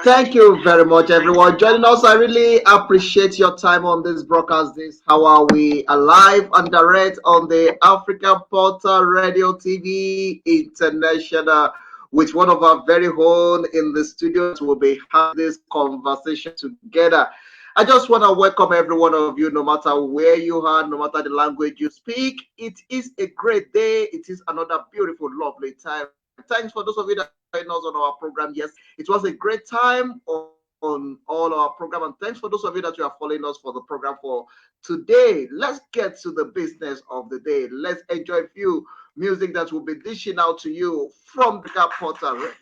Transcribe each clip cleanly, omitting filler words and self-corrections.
Thank you very much, everyone joining us. I really appreciate your time on this broadcast. This how are we alive and direct on the African Portal Radio TV International with one of our very own in the studios. We'll be having this conversation together. I just want to welcome every one of you, no matter where you are, no matter the language you speak. It is a great day. It is another beautiful, lovely time. Thanks for those of you that joined us on our program. Yes, it was a great time on all our program, and thanks for those of you that you are following us for the program for today. Let's get to the business of the day. Let's enjoy a few music that will be dishing out to you from the Portal Radio.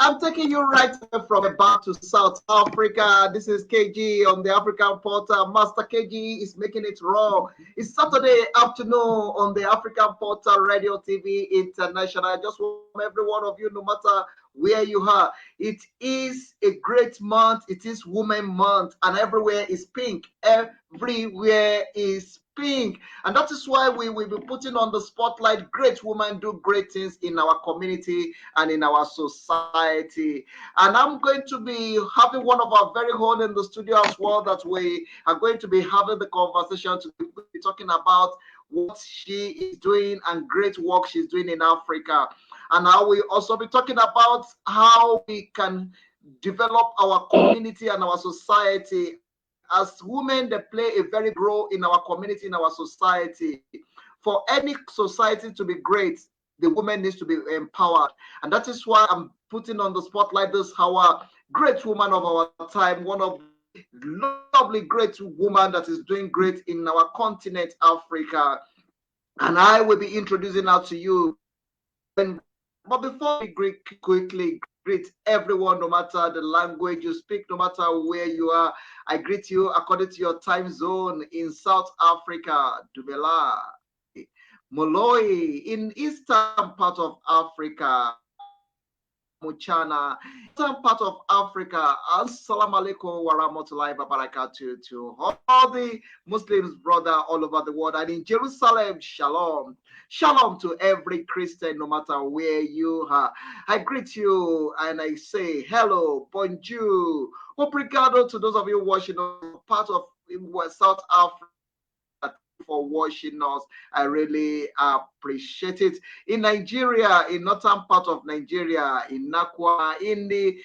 I'm taking you right from back to South Africa. This is KG on the African Portal. Master KG is making it raw. It's Saturday afternoon on the African Portal Radio TV International. I just want every one of you, no matter where you are. It is a great month. It is Women Month, and everywhere is pink. Everywhere is pink. And that is why we will be putting on the spotlight great women do great things in our community and in our society. And I'm going to be having one of our very own in the studio as well, that we are going to be having the conversation to be talking about what she is doing and great work she's doing in Africa. And I will also be talking about how we can develop our community and our society. As women, they play a very big role in our community, in our society. For any society to be great, the woman needs to be empowered. And that is why I'm putting on the spotlight this our great woman of our time, one of the lovely great woman that is doing great in our continent, Africa. And I will be introducing her to you. But before we quickly greet everyone, no matter the language you speak, no matter where you are, I greet you according to your time zone. In South Africa, Dubela, Moloi, in eastern part of Africa, Muchana, eastern part of Africa. Assalamu alaikum wa rahmatullahi wa barakatuh to all the Muslims, brother, all over the world. And in Jerusalem, shalom. Shalom to every Christian, no matter where you are. I greet you and I say hello, bonjour, obrigado to those of you watching part of South Africa for watching us. I really appreciate it. In Nigeria, in northern part of Nigeria, in Nakwa, in the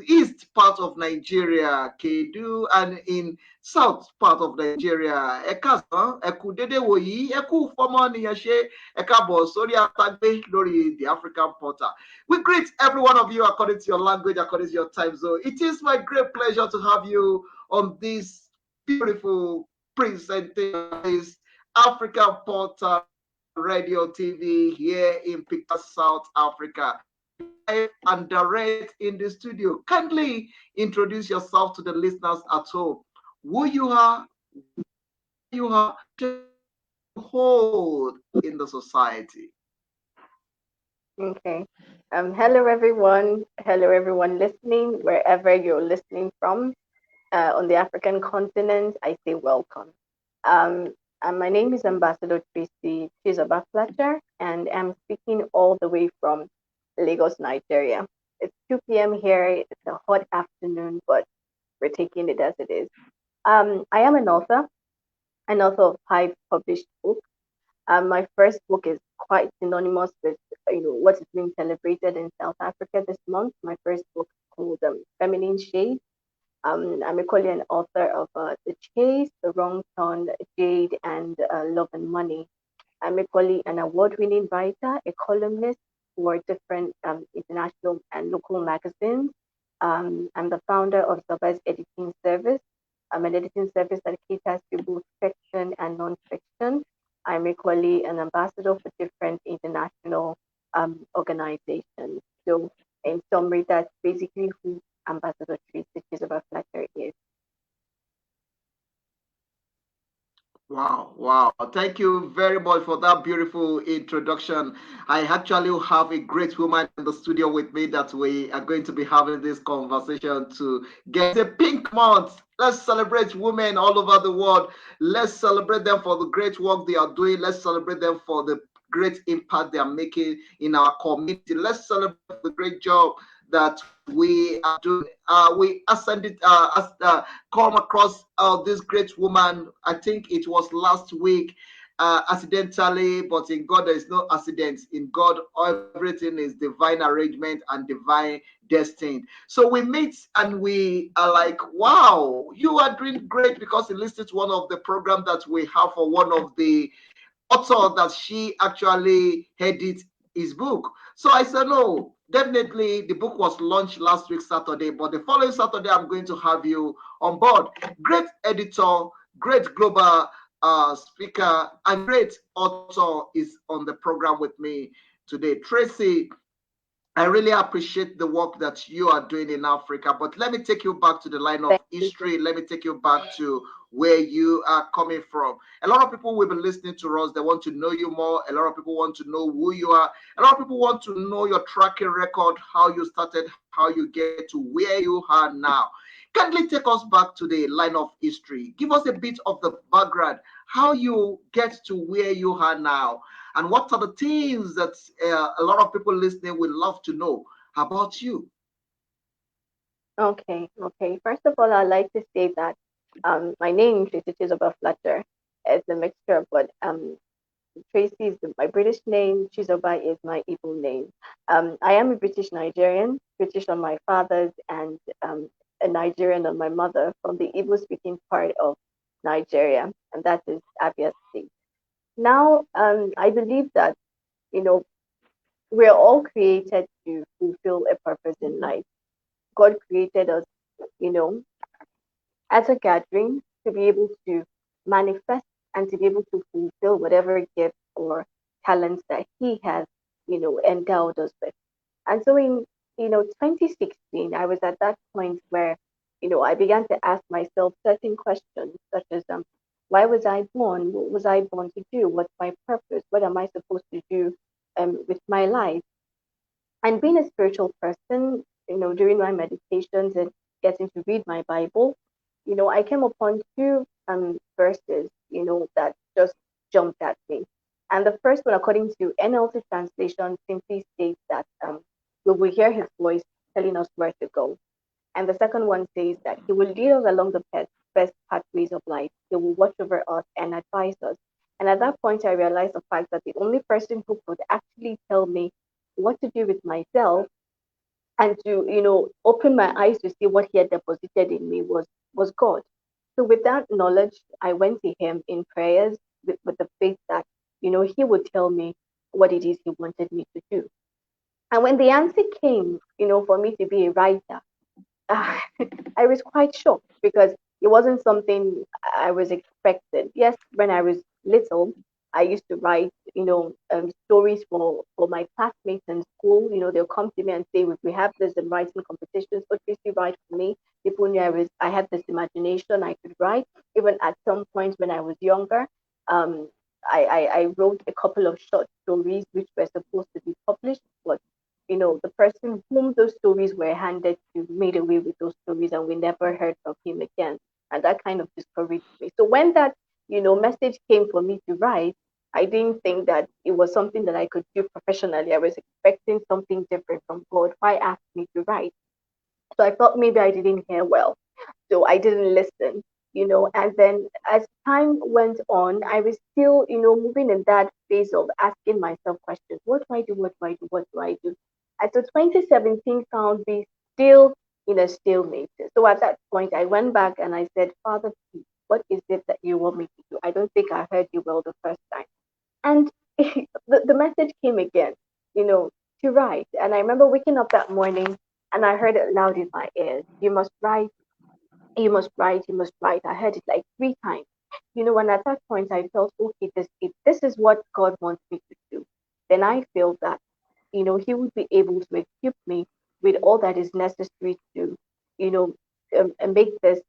east part of Nigeria, Kedu, and in south part of Nigeria, Ekasan, Ekudede Woyi, Eku Fomo Niyashe, Ekabo, Sori Atagbe, Lori, the African Portal. We greet every one of you according to your language, according to your time zone. It is my great pleasure to have you on this beautiful presentation, African Portal Radio TV here in Picture, South Africa. Live and direct in the studio. Kindly introduce yourself to the listeners at home. Who you are, to hold in the society. Okay. Hello everyone. Hello everyone listening, wherever you're listening from on the African continent. I say welcome. And my name is Ambassador Tracey Chizoba Fletcher, and I'm speaking all the way from Lagos, Nigeria. It's 2 p.m. here. It's a hot afternoon, but we're taking it as it is. I am an author of 5 published books. My first book is quite synonymous with what is being celebrated in South Africa this month. My first book is called Feminine Shade. I'm equally an author of The Chase, The Wrong Turn, Jade, and Love and Money. I'm equally an award-winning writer, a columnist for different international and local magazines. I'm the founder of Zoba's editing service. I'm an editing service that caters to both fiction and non-fiction. I'm equally an ambassador for different international organizations. So, in summary, that's basically who Ambassador Tracey Chizoba Fletcher is. Wow, wow. Thank you very much for that beautiful introduction. I actually have a great woman in the studio with me that we are going to be having this conversation to get a pink month. Let's celebrate women all over the world. Let's celebrate them for the great work they are doing. Let's celebrate them for the great impact they are making in our community. Let's celebrate the great job that we are doing. We ascended, come across this great woman. I think it was last week, accidentally, but in God there is no accidents. In God, everything is divine arrangement and divine destiny. So we meet and we are like, wow, you are doing great, because it listed one of the program that we have for one of the author that she actually edits his book. So I said, no, definitely the book was launched last week, Saturday, but the following Saturday, I'm going to have you on board. Great editor, great global speaker, and great author is on the program with me today. Tracey, I really appreciate the work that you are doing in Africa. But let me take you back to the line of Thank you. history. Let me take you back to where you are coming from. A lot of people will be listening to us. They want to know you more. A lot of people want to know who you are. A lot of people want to know your tracking record, how you started, how you get to where you are now. Kindly take us back to the line of history. Give us a bit of the background, how you get to where you are now, and what are the things that a lot of people listening would love to know about you? Okay, okay. First of all, I'd like to say that my name, Tracey Chizoba Fletcher, is a mixture, but Tracy is my British name, Chizoba is my Igbo name. I am a British Nigerian, British on my father's, and a Nigerian on my mother from the Igbo speaking part of Nigeria, and that is Abia State. Now, I believe that, you know, we're all created to fulfill a purpose in life. God created us, you know, as a gathering to be able to manifest and to be able to fulfill whatever gifts or talents that He has, endowed us with. And so in, 2016, I was at that point where, I began to ask myself certain questions, such as, why was I born? What was I born to do? What's my purpose? What am I supposed to do with my life? And being a spiritual person, during my meditations and getting to read my Bible, I came upon two verses, that just jumped at me. And the first one, according to NLT translation, simply states that we will hear his voice telling us where to go. And the second one says that he will lead us along the best pathways of life. He will watch over us and advise us. And at that point, I realized the fact that the only person who could actually tell me what to do with myself and to open my eyes to see what he had deposited in me was God. So with that knowledge, I went to him in prayers with the faith that he would tell me what it is he wanted me to do. And when the answer came, for me to be a writer, uh, I was quite shocked because it wasn't something I was expecting. Yes, when I was little, I used to write, stories for my classmates in school. They'll come to me and say, "We have this in writing competitions. What Tracy write for me?" People knew I had this imagination. I could write. Even at some point when I was younger, um, I wrote a couple of short stories which were supposed to be published, but the person whom those stories were handed to made away with those stories and we never heard from him again. And that kind of discouraged me. So when that, message came for me to write, I didn't think that it was something that I could do professionally. I was expecting something different from God. Why ask me to write? So I thought maybe I didn't hear well. So I didn't listen, and then as time went on, I was still, moving in that phase of asking myself questions. What do I do? What do I do? What do I do? And so 2017 found me still in a stalemate. So at that point, I went back and I said, Father, please, what is it that you want me to do? I don't think I heard you well the first time. And the message came again, you know, to write. And I remember waking up that morning and I heard it loud in my ears. You must write, you must write, you must write. I heard it like three times. And at that point I felt, okay, if this is what God wants me to do, then I feel that, He would be able to equip me with all that is necessary to, you know, make this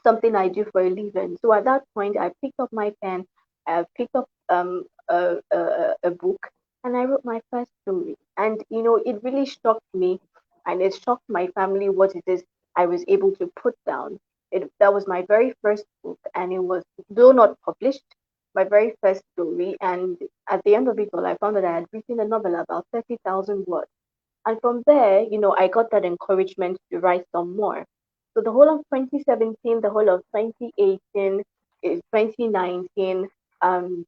something I do for a living. So at that point, I picked up my pen, I picked up a book, and I wrote my first story. And it really shocked me, and it shocked my family what it is I was able to put down. That was my very first book, and it was, though not published, my very first story. And at the end of it all, I found that I had written a novel about 30,000 words. And from there, I got that encouragement to write some more. So the whole of 2017, the whole of 2018, 2019, um,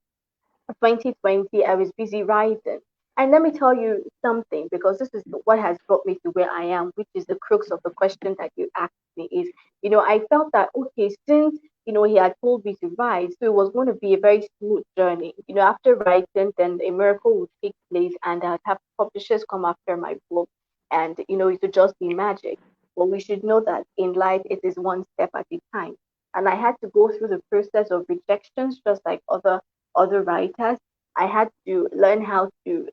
2020, I was busy writing. And let me tell you something, because this is what has brought me to where I am, which is the crux of the question that you asked me is, I felt that, okay, since, he had told me to write, so it was going to be a very smooth journey. After writing, then a miracle would take place and I'd have publishers come after my book and, it would just be magic. But we should know that in life, it is one step at a time. And I had to go through the process of rejections, just like other writers. I had to learn how to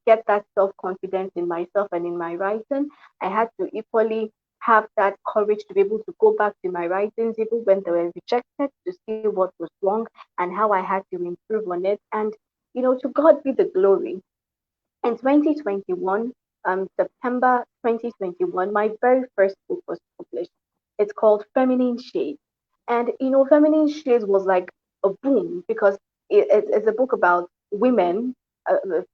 get that self confidence in myself and in my writing. I had to equally have that courage to be able to go back to my writings, even when they were rejected, to see what was wrong and how I had to improve on it. And, to God be the glory. In 2021, September 2021, my very first book was published. It's called Feminine Shades. And, Feminine Shades was like a boom because it's a book about women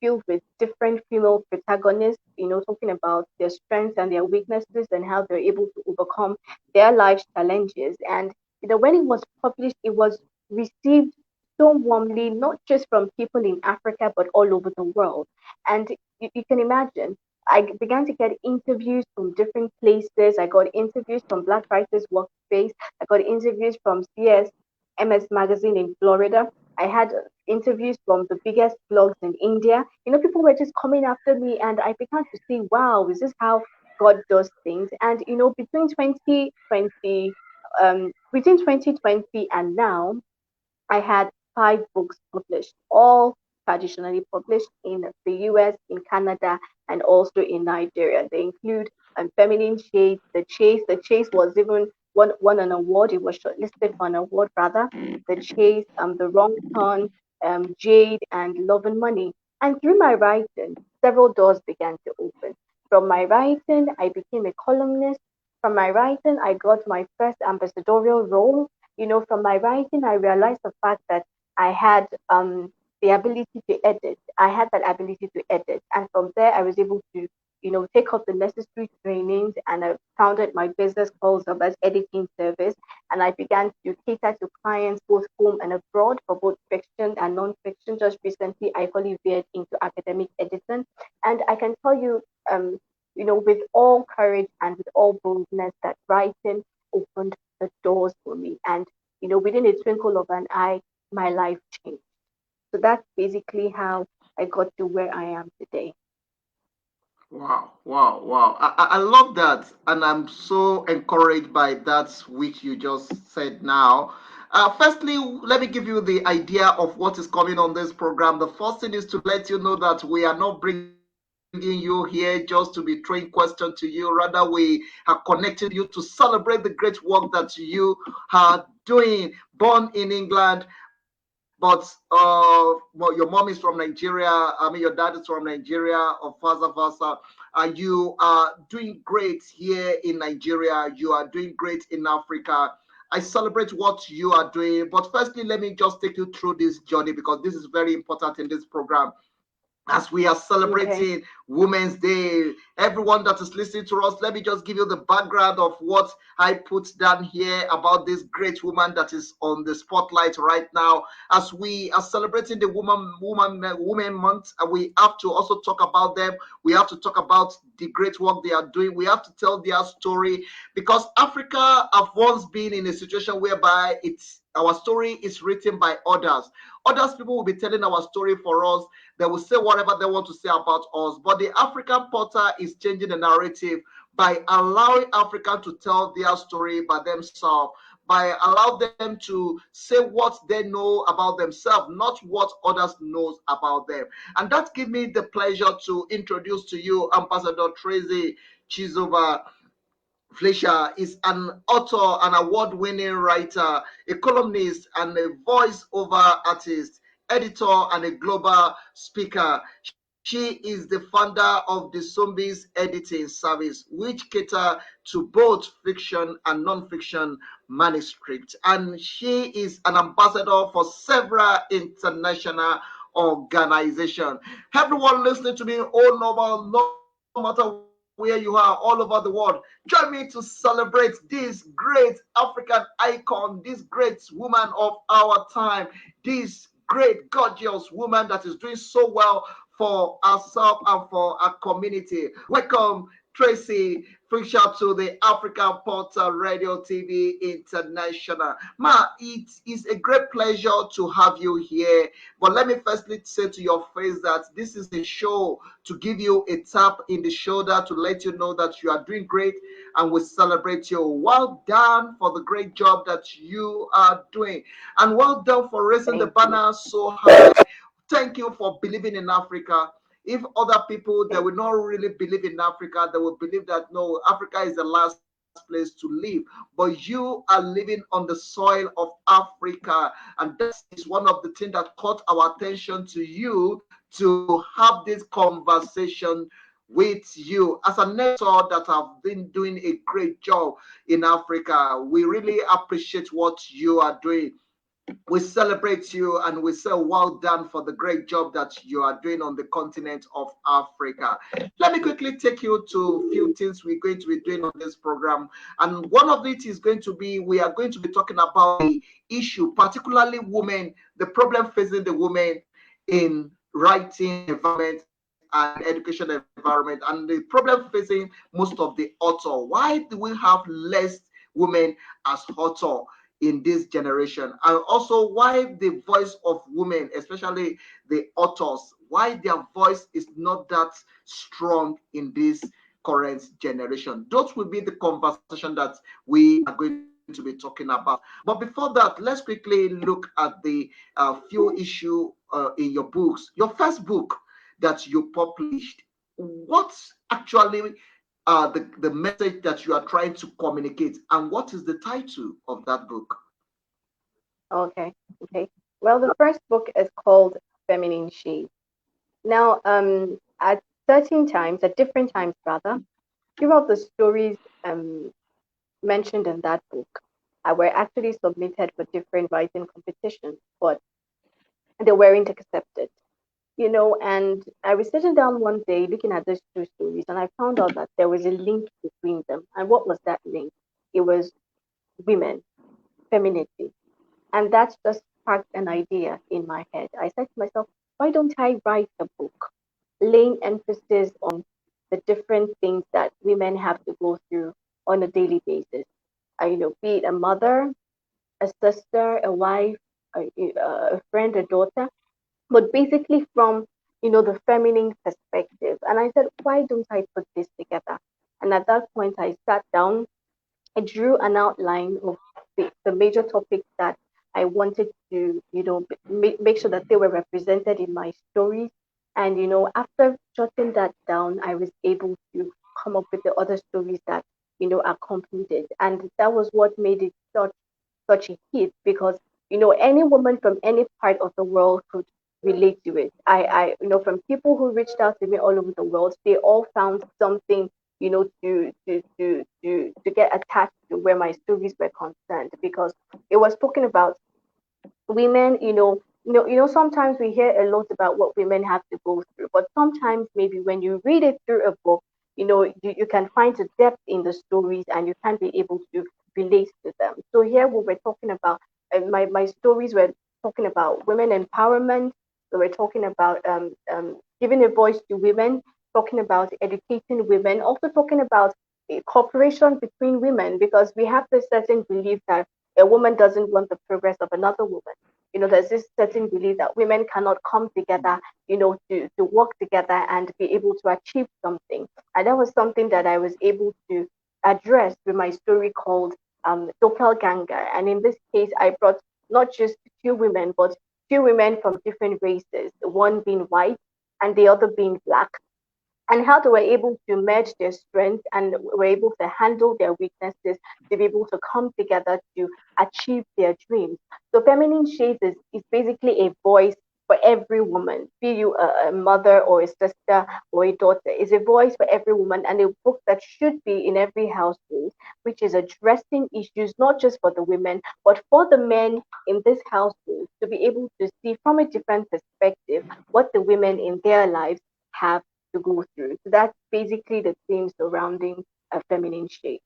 filled with different female protagonists, talking about their strengths and their weaknesses and how they're able to overcome their life challenges. And, when it was published, it was received so warmly, not just from people in Africa, but all over the world. And you can imagine, I began to get interviews from different places. I got interviews from Black Writers Workspace. I got interviews from MS Magazine in Florida. I had interviews from the biggest blogs in India. People were just coming after me, and I began to see, wow, is this how God does things? And between 2020 and now, I had 5 books published, all traditionally published in the US, in Canada, and also in Nigeria. They include Feminine Shades, The Chase. The Chase was even won an award. It was shortlisted for an award, rather. The Chase, The Wrong Turn, Jade, and Love and Money. And through my writing, several doors began to open. From my writing, I became a columnist. From my writing, I got my first ambassadorial role. From my writing, I realized the fact that I had the ability to edit. I had that ability to edit. And from there, I was able to, take up the necessary trainings and I founded my business called Zoba's Editing Service. And I began to cater to clients both home and abroad for both fiction and non-fiction. Just recently, I fully veered into academic editing. And I can tell you, with all courage and with all boldness that writing opened the doors for me. And, within a twinkle of an eye, my life changed. So that's basically how I got to where I am today. Wow, wow, wow. I love that. And I'm so encouraged by that which you just said now. Firstly, let me give you the idea of what is coming on this program. The first thing is to let you know that we are not bringing you here just to be throwing questions to you. Rather, we are connecting you to celebrate the great work that you are doing. Born in England, but well, your mom is from Nigeria. I mean, your dad is from Nigeria, or vice versa. You are doing great here in Nigeria. You are doing great in Africa. I celebrate what you are doing. But firstly, let me just take you through this journey because this is very important in this program as we are Okay. celebrating Women's Day. Everyone that is listening to us, let me just give you the background of what I put down here about this great woman that is on the spotlight right now. As we are celebrating the Women Month, we have to also talk about them. We have to talk about the great work they are doing. We have to tell their story because Africa have once been in a situation whereby it's our story is written by others. Others people will be telling our story for us. They will say whatever they want to say about us. But the African Porter is changing the narrative by allowing Africans to tell their story by themselves, by allowing them to say what they know about themselves, not what others knows about them. And that gives me the pleasure to introduce to you Ambassador Tracey Chizoba Fletcher is an author, an award-winning writer, a columnist, and a voice-over artist, editor, and a global speaker. She is the founder of the Zombies Editing Service, which cater to both fiction and non-fiction manuscripts. And she is an ambassador for several international organizations. Everyone listening to me all over, no matter where you are, all over the world, join me to celebrate this great African icon, this great woman of our time, this great, gorgeous woman that is doing so well for ourselves and for our community. Welcome, Tracey Fletcher, to the African Portal Radio TV International. Ma, it is a great pleasure to have you here. But let me firstly say to your face that this is a show to give you a tap in the shoulder to let you know that you are doing great and we celebrate you. Well done for the great job that you are doing. And well done for raising the Thank you. banner so high. Thank you for believing in Africa. If other people, they Thank will not really believe in Africa, they will believe that no, Africa is the last place to live. But you are living on the soil of Africa, and that is one of the things that caught our attention to you to have this conversation with you. As an editor that have been doing a great job in Africa, we really appreciate what you are doing. We celebrate you and we say well done for the great job that you are doing on the continent of Africa. Let me quickly take you to a few things we're going to be doing on this program. And one of it is going to be we are going to be talking about the issue, particularly women, the problem facing the women in writing environment and education environment, and the problem facing most of the author. Why do we have less women as author in this generation, and also why the voice of women, especially the authors, why their voice is not that strong in this current generation? Those will be the conversation that we are going to be talking about. But before that, let's quickly look at the few issue in your books. Your first book that you published, what's actually the message that you are trying to communicate, and what is the title of that book? Okay. Okay. Well, the first book is called Feminine Shade. Now, at certain times, at different times rather, few of the stories mentioned in that book were actually submitted for different writing competitions, but they weren't accepted. And I was sitting down one day looking at these two stories, and I found out that there was a link between them. And what was that link? It was women, femininity. And that just sparked an idea in my head. I said to myself, why don't I write a book laying emphasis on the different things that women have to go through on a daily basis? Be it a mother, a sister, a wife, a friend, a daughter, but basically from the feminine perspective. And I said, why don't I put this together? And at that point, I sat down, I drew an outline of the major topics that I wanted to, make sure that they were represented in my stories. And, after jotting that down, I was able to come up with the other stories that, accompanied it. And that was what made it such a hit because, any woman from any part of the world could relate to it. From people who reached out to me all over the world, they all found something to get attached to where my stories were concerned because it was talking about women, sometimes we hear a lot about what women have to go through, but sometimes maybe when you read it through a book, you can find a depth in the stories and you can be able to relate to them. So here we were talking about, my stories were talking about women empowerment. We were talking about giving a voice to women, talking about educating women, also talking about a cooperation between women because we have this certain belief that a woman doesn't want the progress of another woman. There's this certain belief that women cannot come together, to work together and be able to achieve something. And that was something that I was able to address with my story called Doppelganger. And in this case, I brought not just two women, but two women from different races, one being white and the other being black. and how they were able to merge their strengths and were able to handle their weaknesses to be able to come together to achieve their dreams. So Feminine Shades is basically a voice for every woman, be you a mother or a sister or a daughter, is a voice for every woman and a book that should be in every household, which is addressing issues not just for the women, but for the men in this household to be able to see from a different perspective what the women in their lives have to go through. So that's basically the theme surrounding a feminine shape.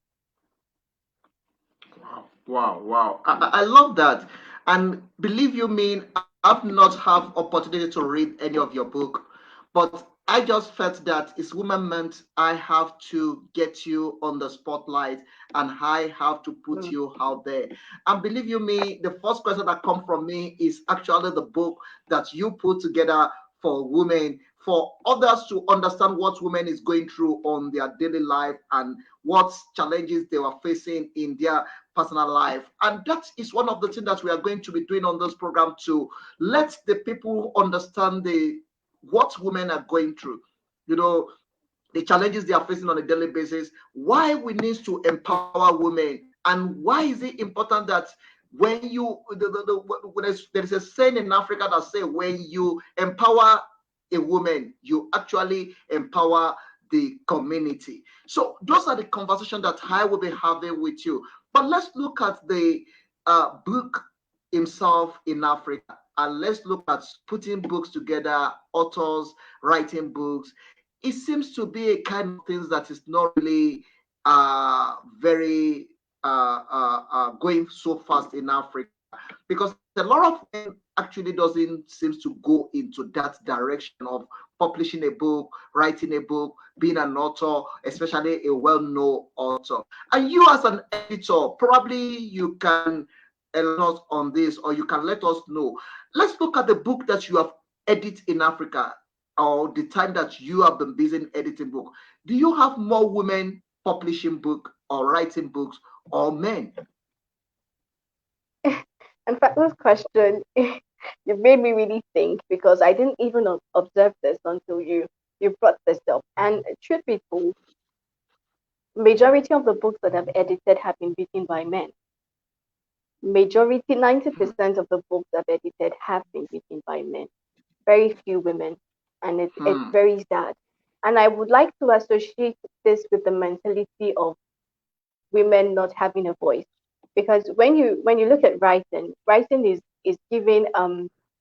Wow, wow, wow. I love that. And believe you me, I've not have opportunity to read any of your book, but I just felt that it's women meant I have to get you on the spotlight and I have to put Mm. you out there. And believe you me, the first question that comes from me is actually the book that you put together for women, for others to understand what women is going through on their daily life and what challenges they were facing in their personal life. And that is one of the things that we are going to be doing on this program to let the people understand the what women are going through. You know, the challenges they are facing on a daily basis, why we need to empower women, and why is it important that when you there is a saying in Africa that say when you empower a woman, you actually empower the community. So those are the conversations that I will be having with you. But let's look at the book himself in Africa, and let's look at putting books together, authors writing books. It seems to be a kind of things that is not really very going so fast in Africa, because a lot of men actually doesn't seems to go into that direction of publishing a book, writing a book, being an author, especially a well-known author. And you as an editor, probably you can enlighten us on this, or you can let us know. Let's look at the book that you have edited in Africa, or the time that you have been busy in editing book. Do you have more women publishing book or writing books or men? In fact, this question you made me really think because I didn't even observe this until you brought this up. And truth be told, majority of the books that I've edited have been written by men. Majority, 90% of the books I've edited have been written by men. Very few women, and it's Hmm. very sad. And I would like to associate this with the mentality of women not having a voice, because when you look at writing, writing is giving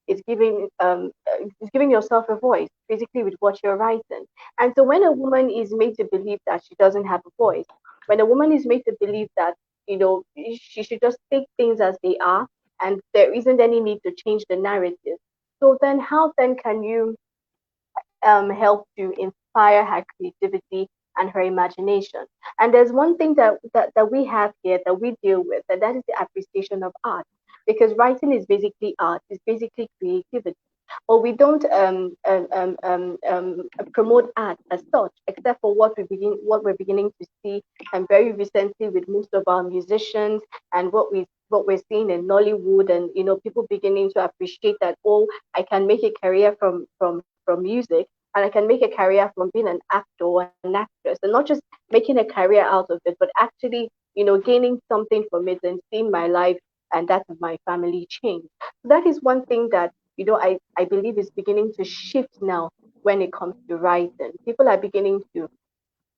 is giving yourself a voice basically with what you're writing. And so when a woman is made to believe that she doesn't have a voice, when a woman is made to believe that she should just take things as they are and there isn't any need to change the narrative, so then how then can you help to inspire her creativity and her imagination? And there's one thing that we have here that we deal with, and that is the appreciation of art. Because writing is basically art, it's basically creativity. But we don't promote art as such, except for what we're beginning to see, and very recently with most of our musicians, and what we're seeing in Nollywood, and people beginning to appreciate that, oh, I can make a career from music, and I can make a career from being an actor or an actress, and not just making a career out of it, but actually, gaining something from it and seeing my life and that of my family change. So that is one thing that, I believe is beginning to shift now when it comes to writing. People are beginning to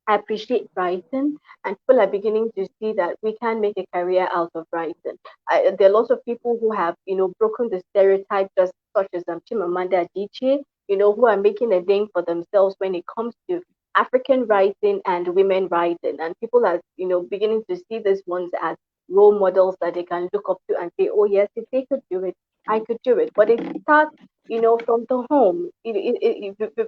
appreciate writing, and people are beginning to see that we can make a career out of writing. There are lots of people who have broken the stereotype, just such as Chimamanda Adichie, who are making a name for themselves when it comes to African writing and women writing, and people are beginning to see these ones as role models that they can look up to and say, oh yes, if they could do it, I could do it. But it starts from the home.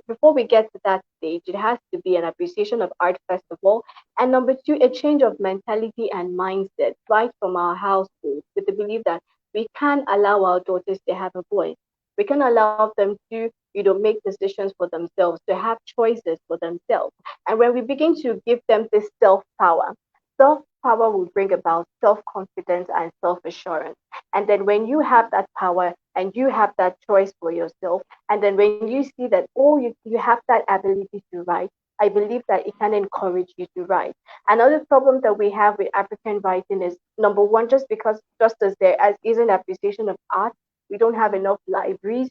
Before we get to that stage, it has to be an appreciation of art, first of all. And number two, a change of mentality and mindset, right from our households, with the belief that we can allow our daughters to have a voice. We can allow them to, make decisions for themselves, to have choices for themselves. And when we begin to give them this self power will bring about self confidence and self assurance. And then when you have that power and you have that choice for yourself, and then when you see that, oh, you have that ability to write, I believe that it can encourage you to write. Another problem that we have with African writing is, number one, just as there as is an appreciation of art, we don't have enough libraries,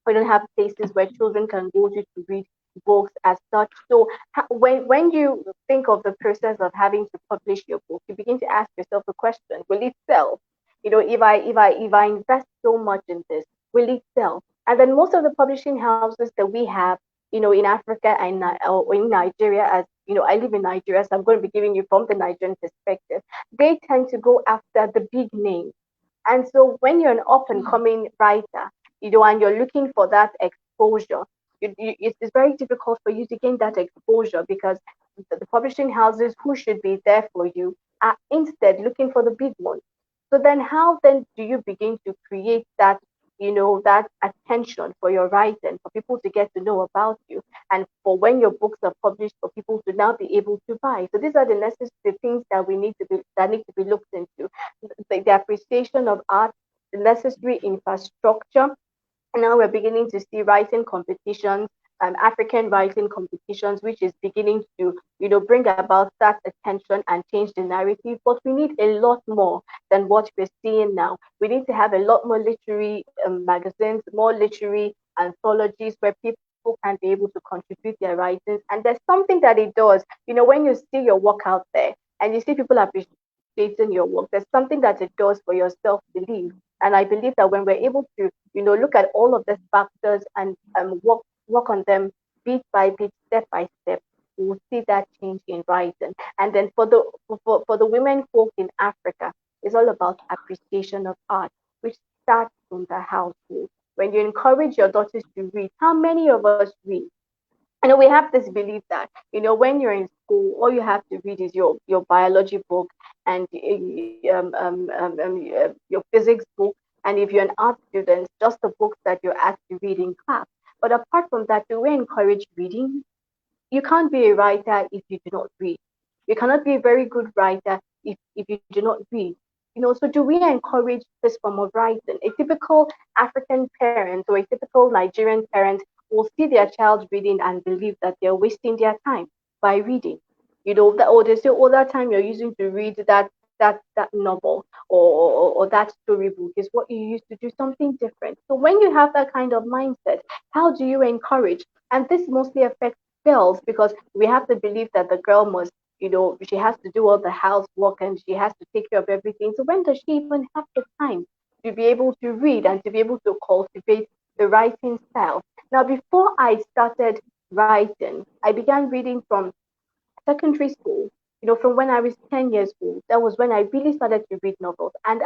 we don't have places where children can go to read books as such. So when you think of the process of having to publish your book, you begin to ask yourself the question: will it sell? If I invest so much in this, will it sell? And then most of the publishing houses that we have, in Africa and or in Nigeria, as I live in Nigeria, so I'm going to be giving you from the Nigerian perspective. They tend to go after the big names, and so when you're an up and coming writer, and you're looking for that exposure, it's very difficult for you to gain that exposure because the publishing houses who should be there for you are instead looking for the big ones. So then how then do you begin to create that, that attention for your writing, for people to get to know about you, and for when your books are published, for people to now be able to buy? So these are the necessary things that need to be looked into. The appreciation of art, the necessary infrastructure. And now we're beginning to see writing competitions, African writing competitions, which is beginning to, bring about that attention and change the narrative. But we need a lot more than what we're seeing now. We need to have a lot more literary magazines, more literary anthologies where people can be able to contribute their writings. And there's something that it does, when you see your work out there and you see people appreciating your work, there's something that it does for your self-belief. And I believe that when we're able to, look at all of these factors and work on them bit by bit, step by step, we'll see that change in writing. And then for the women folk in Africa, it's all about appreciation of art, which starts from the household. When you encourage your daughters to read, how many of us read? We have this belief that when you're in school, all you have to read is your biology book and your physics book, and if you're an art student, just the books that you're asked to read in class. But apart from that, do we encourage reading? You can't be a writer if you do not read. You cannot be a very good writer if you do not read. So do we encourage this form of writing? A typical African parent or a typical Nigerian parent will see their child reading and believe that they're wasting their time by reading. They say, oh, that time you're using to read that novel or that storybook is what you used to do something different. So when you have that kind of mindset, how do you encourage? And this mostly affects girls because we have the belief that the girl must, she has to do all the housework and she has to take care of everything. So when does she even have the time to be able to read and to be able to cultivate the writing style? Now, before I started writing, I began reading from secondary school, from when I was 10 years old. That was when I really started to read novels. And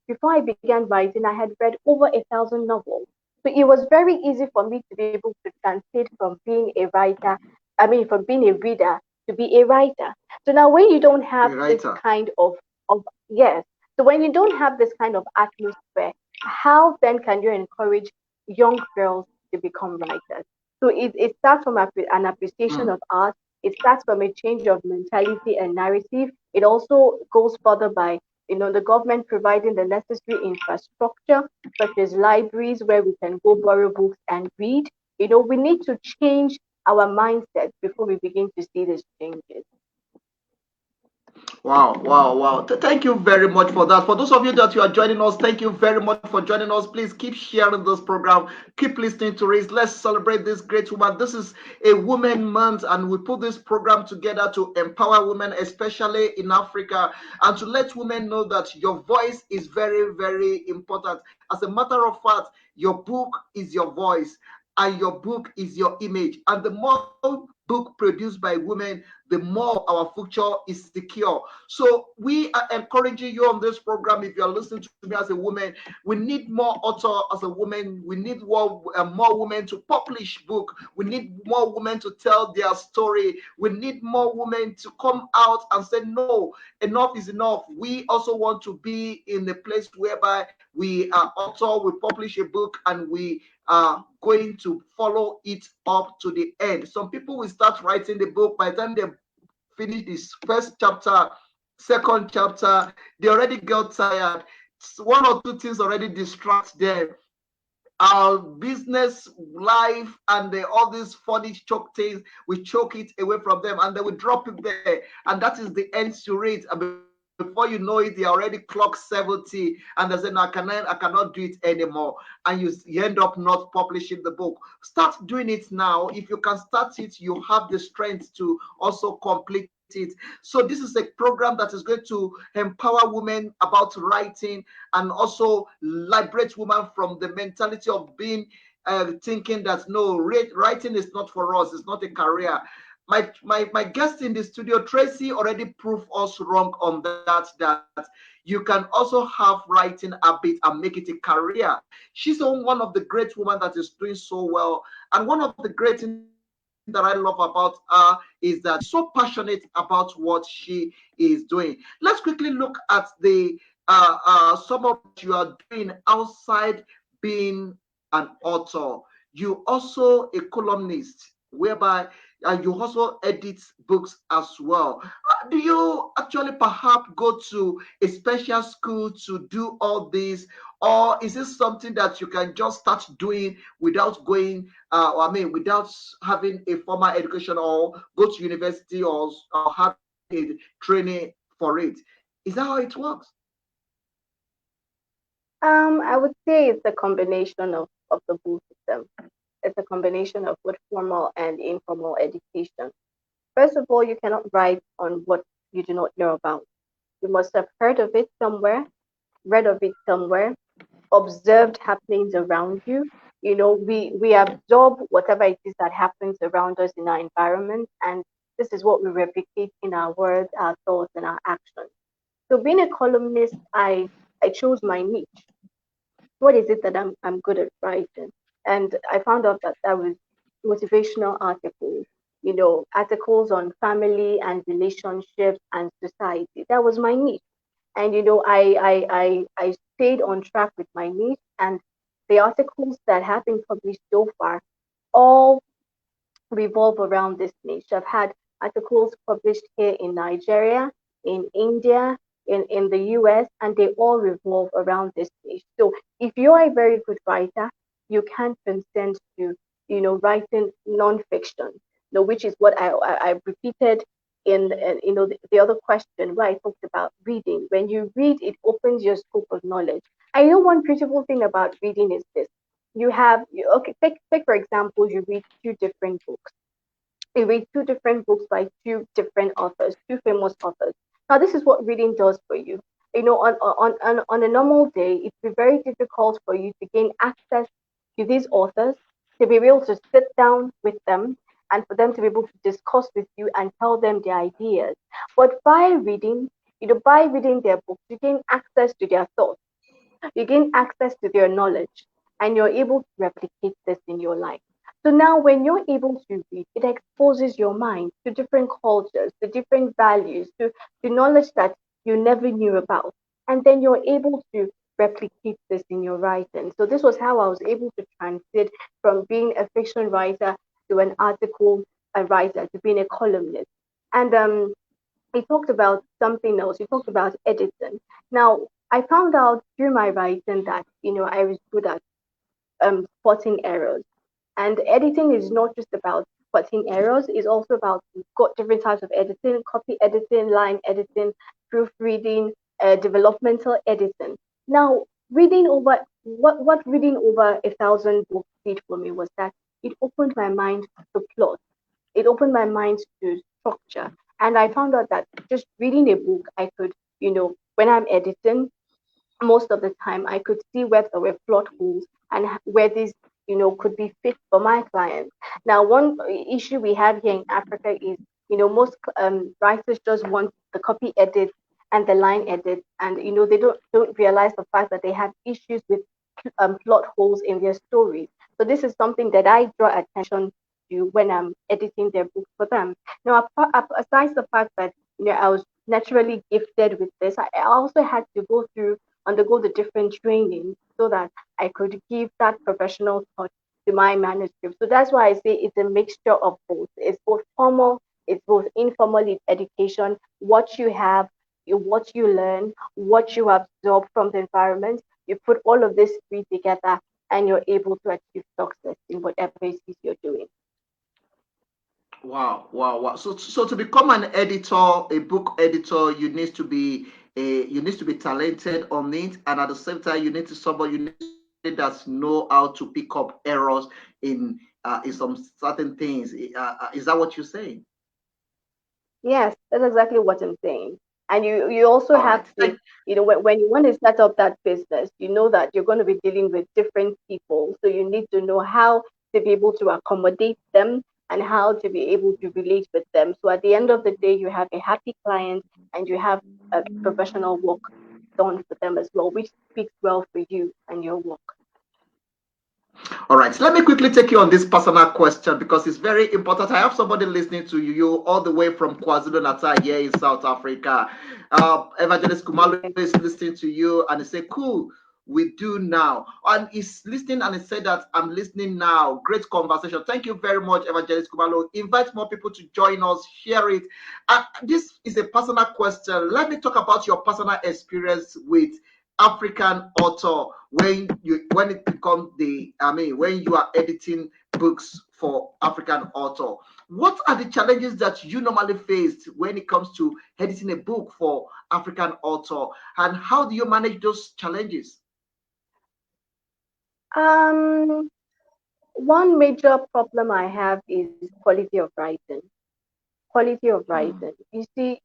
before I began writing, I had read over 1,000 novels. So it was very easy for me to be able to translate from being a writer, from being a reader to be a writer. So now when you don't have this kind of yes, so when you don't have this kind of atmosphere, how then can you encourage young girls to become writers? So it starts from an appreciation of art. It starts from a change of mentality and narrative. It also goes further by, the government providing the necessary infrastructure, such as libraries where we can go borrow books and read. We need to change our mindset before we begin to see these changes. Wow, wow, wow. Thank you very much for that. For those of you that you are joining us, thank you very much for joining us. Please keep sharing this program. Keep listening to it. Let's celebrate this great woman. This is a Women Month, and we put this program together to empower women, especially in Africa, and to let women know that your voice is very, very important. As a matter of fact, your book is your voice, and your book is your image. And the more book produced by women, the more our future is secure. So we are encouraging you on this program. If you're listening to me as a woman, we need more author as a woman. We need more women to publish book. We need more women to tell their story. We need more women to come out and say, no, enough is enough. We also want to be in a place whereby we are author, we publish a book, and we are going to follow it up to the end. Some people will start writing the book. By the time they finish this first chapter, second chapter, they already got tired. One or two things already distract them. our business life and all these funny choke things, we choke it away from them and then we drop it there. And that is the end to it. And before you know it, they already clock 70 and they say, no, I cannot do it anymore. And you end up not publishing the book. Start doing it now. If you can start it, you have the strength to also complete it. So this is a program that is going to empower women about writing and also liberate women from the mentality of being thinking that no, writing is not for us, it's not a career. My guest in the studio, Tracy, already proved us wrong on that you can also have writing habit and make it a career. She's one of the great women that is doing so well. And one of the great things that I love about her is that she's so passionate about what she is doing. Let's quickly look at the some of the things that you are doing outside being an author. You also a columnist, whereby you also edit books as well. Do you actually perhaps go to a special school to do all this, or is this something that you can just start doing without going, without having a formal education or go to university or having a training for it? Is that how it works? I would say it's a combination of the both of them. It's a combination of both formal and informal education. First of all, you cannot write on what you do not know about. You must have heard of it somewhere, read of it somewhere, observed happenings around you. We absorb whatever it is that happens around us in our environment, and this is what we replicate in our words, our thoughts, and our actions. So being a columnist, I chose my niche. What is it that I'm good at writing? And I found out that that was motivational articles, articles on family and relationships and society. That was my niche. And I stayed on track with my niche, and the articles that have been published so far all revolve around this niche. I've had articles published here in Nigeria, in India, in the US, and they all revolve around this niche. So if you're a very good writer, you can consent to, writing nonfiction, which is what I repeated in the other question where I talked about reading. When you read, it opens your scope of knowledge. I know one beautiful thing about reading is this. Okay, take for example, you read two different books. You read two different books by two different authors, two famous authors. Now, this is what reading does for you. On a normal day, it'd be very difficult for you to gain access to these authors, to be able to sit down with them, and for them to be able to discuss with you and tell them their ideas. But by reading their books, you gain access to their thoughts, you gain access to their knowledge, and you're able to replicate this in your life. So now, when you're able to read, it exposes your mind to different cultures, to different values, to knowledge that you never knew about. And then you're able to replicate this in your writing. So, this was how I was able to transit from being a fiction writer to an article writer to being a columnist. And he talked about something else. He talked about editing. Now, I found out through my writing that, I was good at spotting errors. And editing is not just about spotting errors, it's also about we've got different types of editing, copy editing, line editing, proofreading, developmental editing. Now, what reading over 1,000 books did for me was that it opened my mind to plot. It opened my mind to structure. And I found out that just reading a book, I could, when I'm editing, most of the time I could see where there were plot holes and where these could be fit for my clients. Now, one issue we have here in Africa is most writers just want the copy edit and the line edit, and they don't realize the fact that they have issues with plot holes in their stories. So this is something that I draw attention to when I'm editing their books for them. Now, aside the fact that I was naturally gifted with this, I also had to undergo the different training so that I could give that professional touch to my manuscript. So that's why I say it's a mixture of both. It's both formal, it's both informal education, what you have, what you learn, what you absorb from the environment. You put all of this three together and you're able to achieve success in whatever it is you're doing. Wow, wow, wow. So to become an editor, a book editor, you need to be talented on it, and at the same time, you need somebody that's know how to pick up errors in some certain things. Is that what you're saying? Yes, that's exactly what I'm saying. And you also All have right. to, when you want to start up that business, you know that you're going to be dealing with different people. So you need to know how to be able to accommodate them and how to be able to relate with them. So at the end of the day, you have a happy client and you have a professional work done for them as well, which speaks well for you and your work. All right, let me quickly take you on this personal question because it's very important. I have somebody listening to you all the way from KwaZulu Natal here in South Africa. Evangelist Kumalo Okay. is listening to you and he said, "Cool, we do now." And he's listening and he said that I'm listening now. Great conversation. Thank you very much, Evangelist Kumalo. Invite more people to join us, share it. And this is a personal question. Let me talk about your personal experience with African author when it becomes when you are editing books for African author. What are the challenges that you normally face when it comes to editing a book for African author, and how do you manage those challenges? Um, One major problem I have is quality of writing. Quality of writing. You see,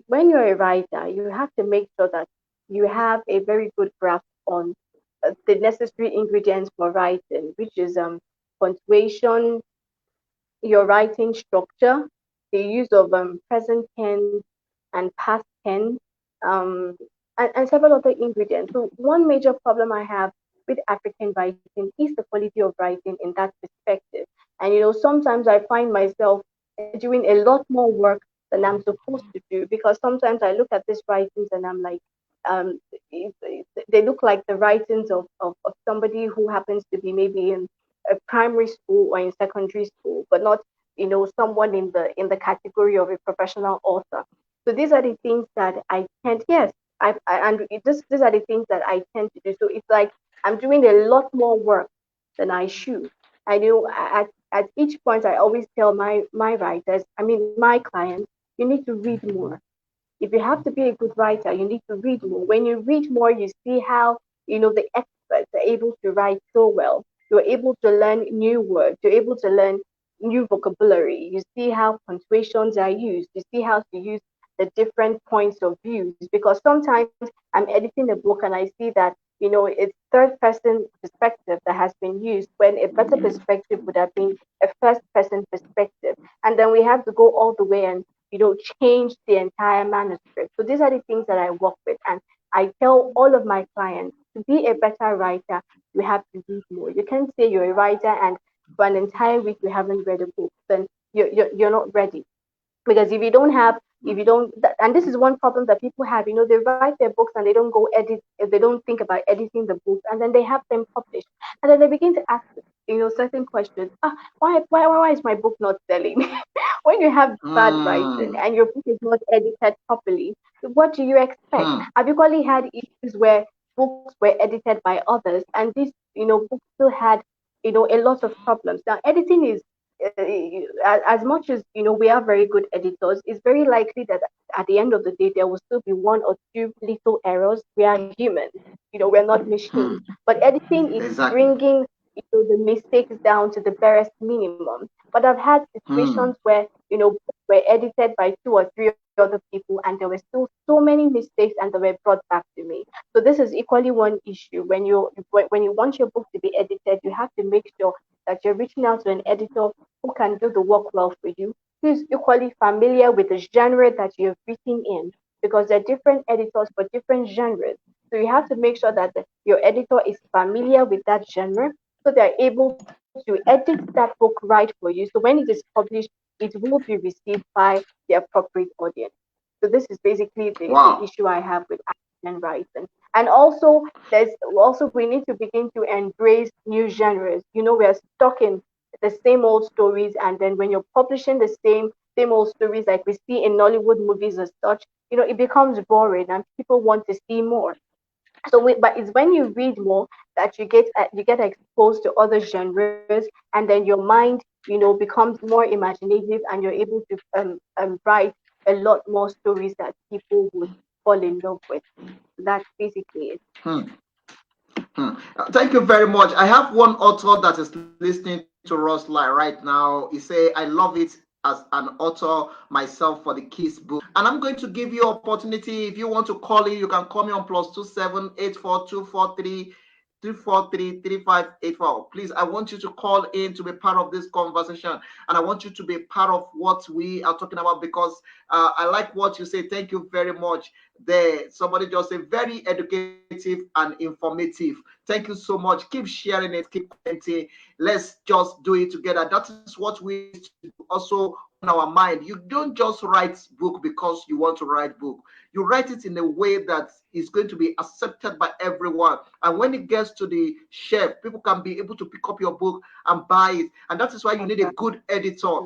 when you're a writer, you have to make sure that you have a very good grasp on the necessary ingredients for writing, which is punctuation, your writing structure, the use of present tense and past tense, um, and several other ingredients. So one major problem I have with African writing is the quality of writing in that perspective. And sometimes I find myself doing a lot more work than I'm supposed to do because sometimes I look at these writings and I'm like, um, they look like the writings of somebody who happens to be maybe in a primary school or in secondary school, but not someone in the category of a professional author. So these are the things that I tend, yes, these are the things that I tend to do. So it's like I'm doing a lot more work than I should. I know at each point I always tell my writers, I mean my clients, you need to read more. If you have to be a good writer, you need to read more. When you read more, you see how the experts are able to write so well. You're able to learn new words. You're able to learn new vocabulary. You see how punctuations are used. You see how to use the different points of views. Because sometimes I'm editing a book and I see that it's third person perspective that has been used when a better perspective would have been a first person perspective. And then we have to go all the way and change the entire manuscript. So these are the things that I work with. And I tell all of my clients to be a better writer, you have to read more. You can't say you're a writer and for an entire week you haven't read a book, then you're not ready. Because if you don't and this is one problem that people have, they write their books and they don't go edit, they don't think about editing the books, and then they have them published, and then they begin to ask certain questions. Why is my book not selling? When you have bad writing Mm, and your book is not edited properly, what do you expect? hmm. I've equally had issues where books were edited by others and these books still had a lot of problems. Now editing is as much as we are very good editors, it's very likely that at the end of the day there will still be one or two little errors. We are humans, we're not machines. Hmm. But editing is Exactly. bringing the mistakes down to the barest minimum. But I've had situations Hmm. where books were edited by two or three other people, and there were still so many mistakes, and they were brought back to me. So this is equally one issue. When you want your book to be edited, you have to make sure that you're reaching out to an editor who can do the work well for you, who is equally familiar with the genre that you've written in, because there are different editors for different genres. So you have to make sure that your editor is familiar with that genre so they're able to edit that book right for you. So when it is published, it will be received by the appropriate audience. So this is basically the Wow. issue I have with African writing. And also we need to begin to embrace new genres. We're stuck in the same old stories, and then when you're publishing the same old stories like we see in Nollywood movies as such, it becomes boring and people want to see more. But it's when you read more that you get exposed to other genres, and then your mind, becomes more imaginative, and you're able to write a lot more stories that people would fall in love with. That's basically it. Hmm. Thank you very much. I have one author that is listening to us like right now. He say, I love it as an author myself for the Kiss book. And I'm going to give you opportunity. If you want to call in, you can call me on +27 84 243 343 3584. Please, I want you to call in to be part of this conversation, and I want you to be part of what we are talking about, because I like what you say. Thank you very much. There, somebody just say very educative and informative. Thank you so much. Keep sharing it, keep commenting. Let's just do it together. That is what we need to do. Also, open our mind. You don't just write book because you want to write book. You write it in a way that is going to be accepted by everyone. And when it gets to the shelf, people can be able to pick up your book and buy it. And that is why you need a Exactly. good editor.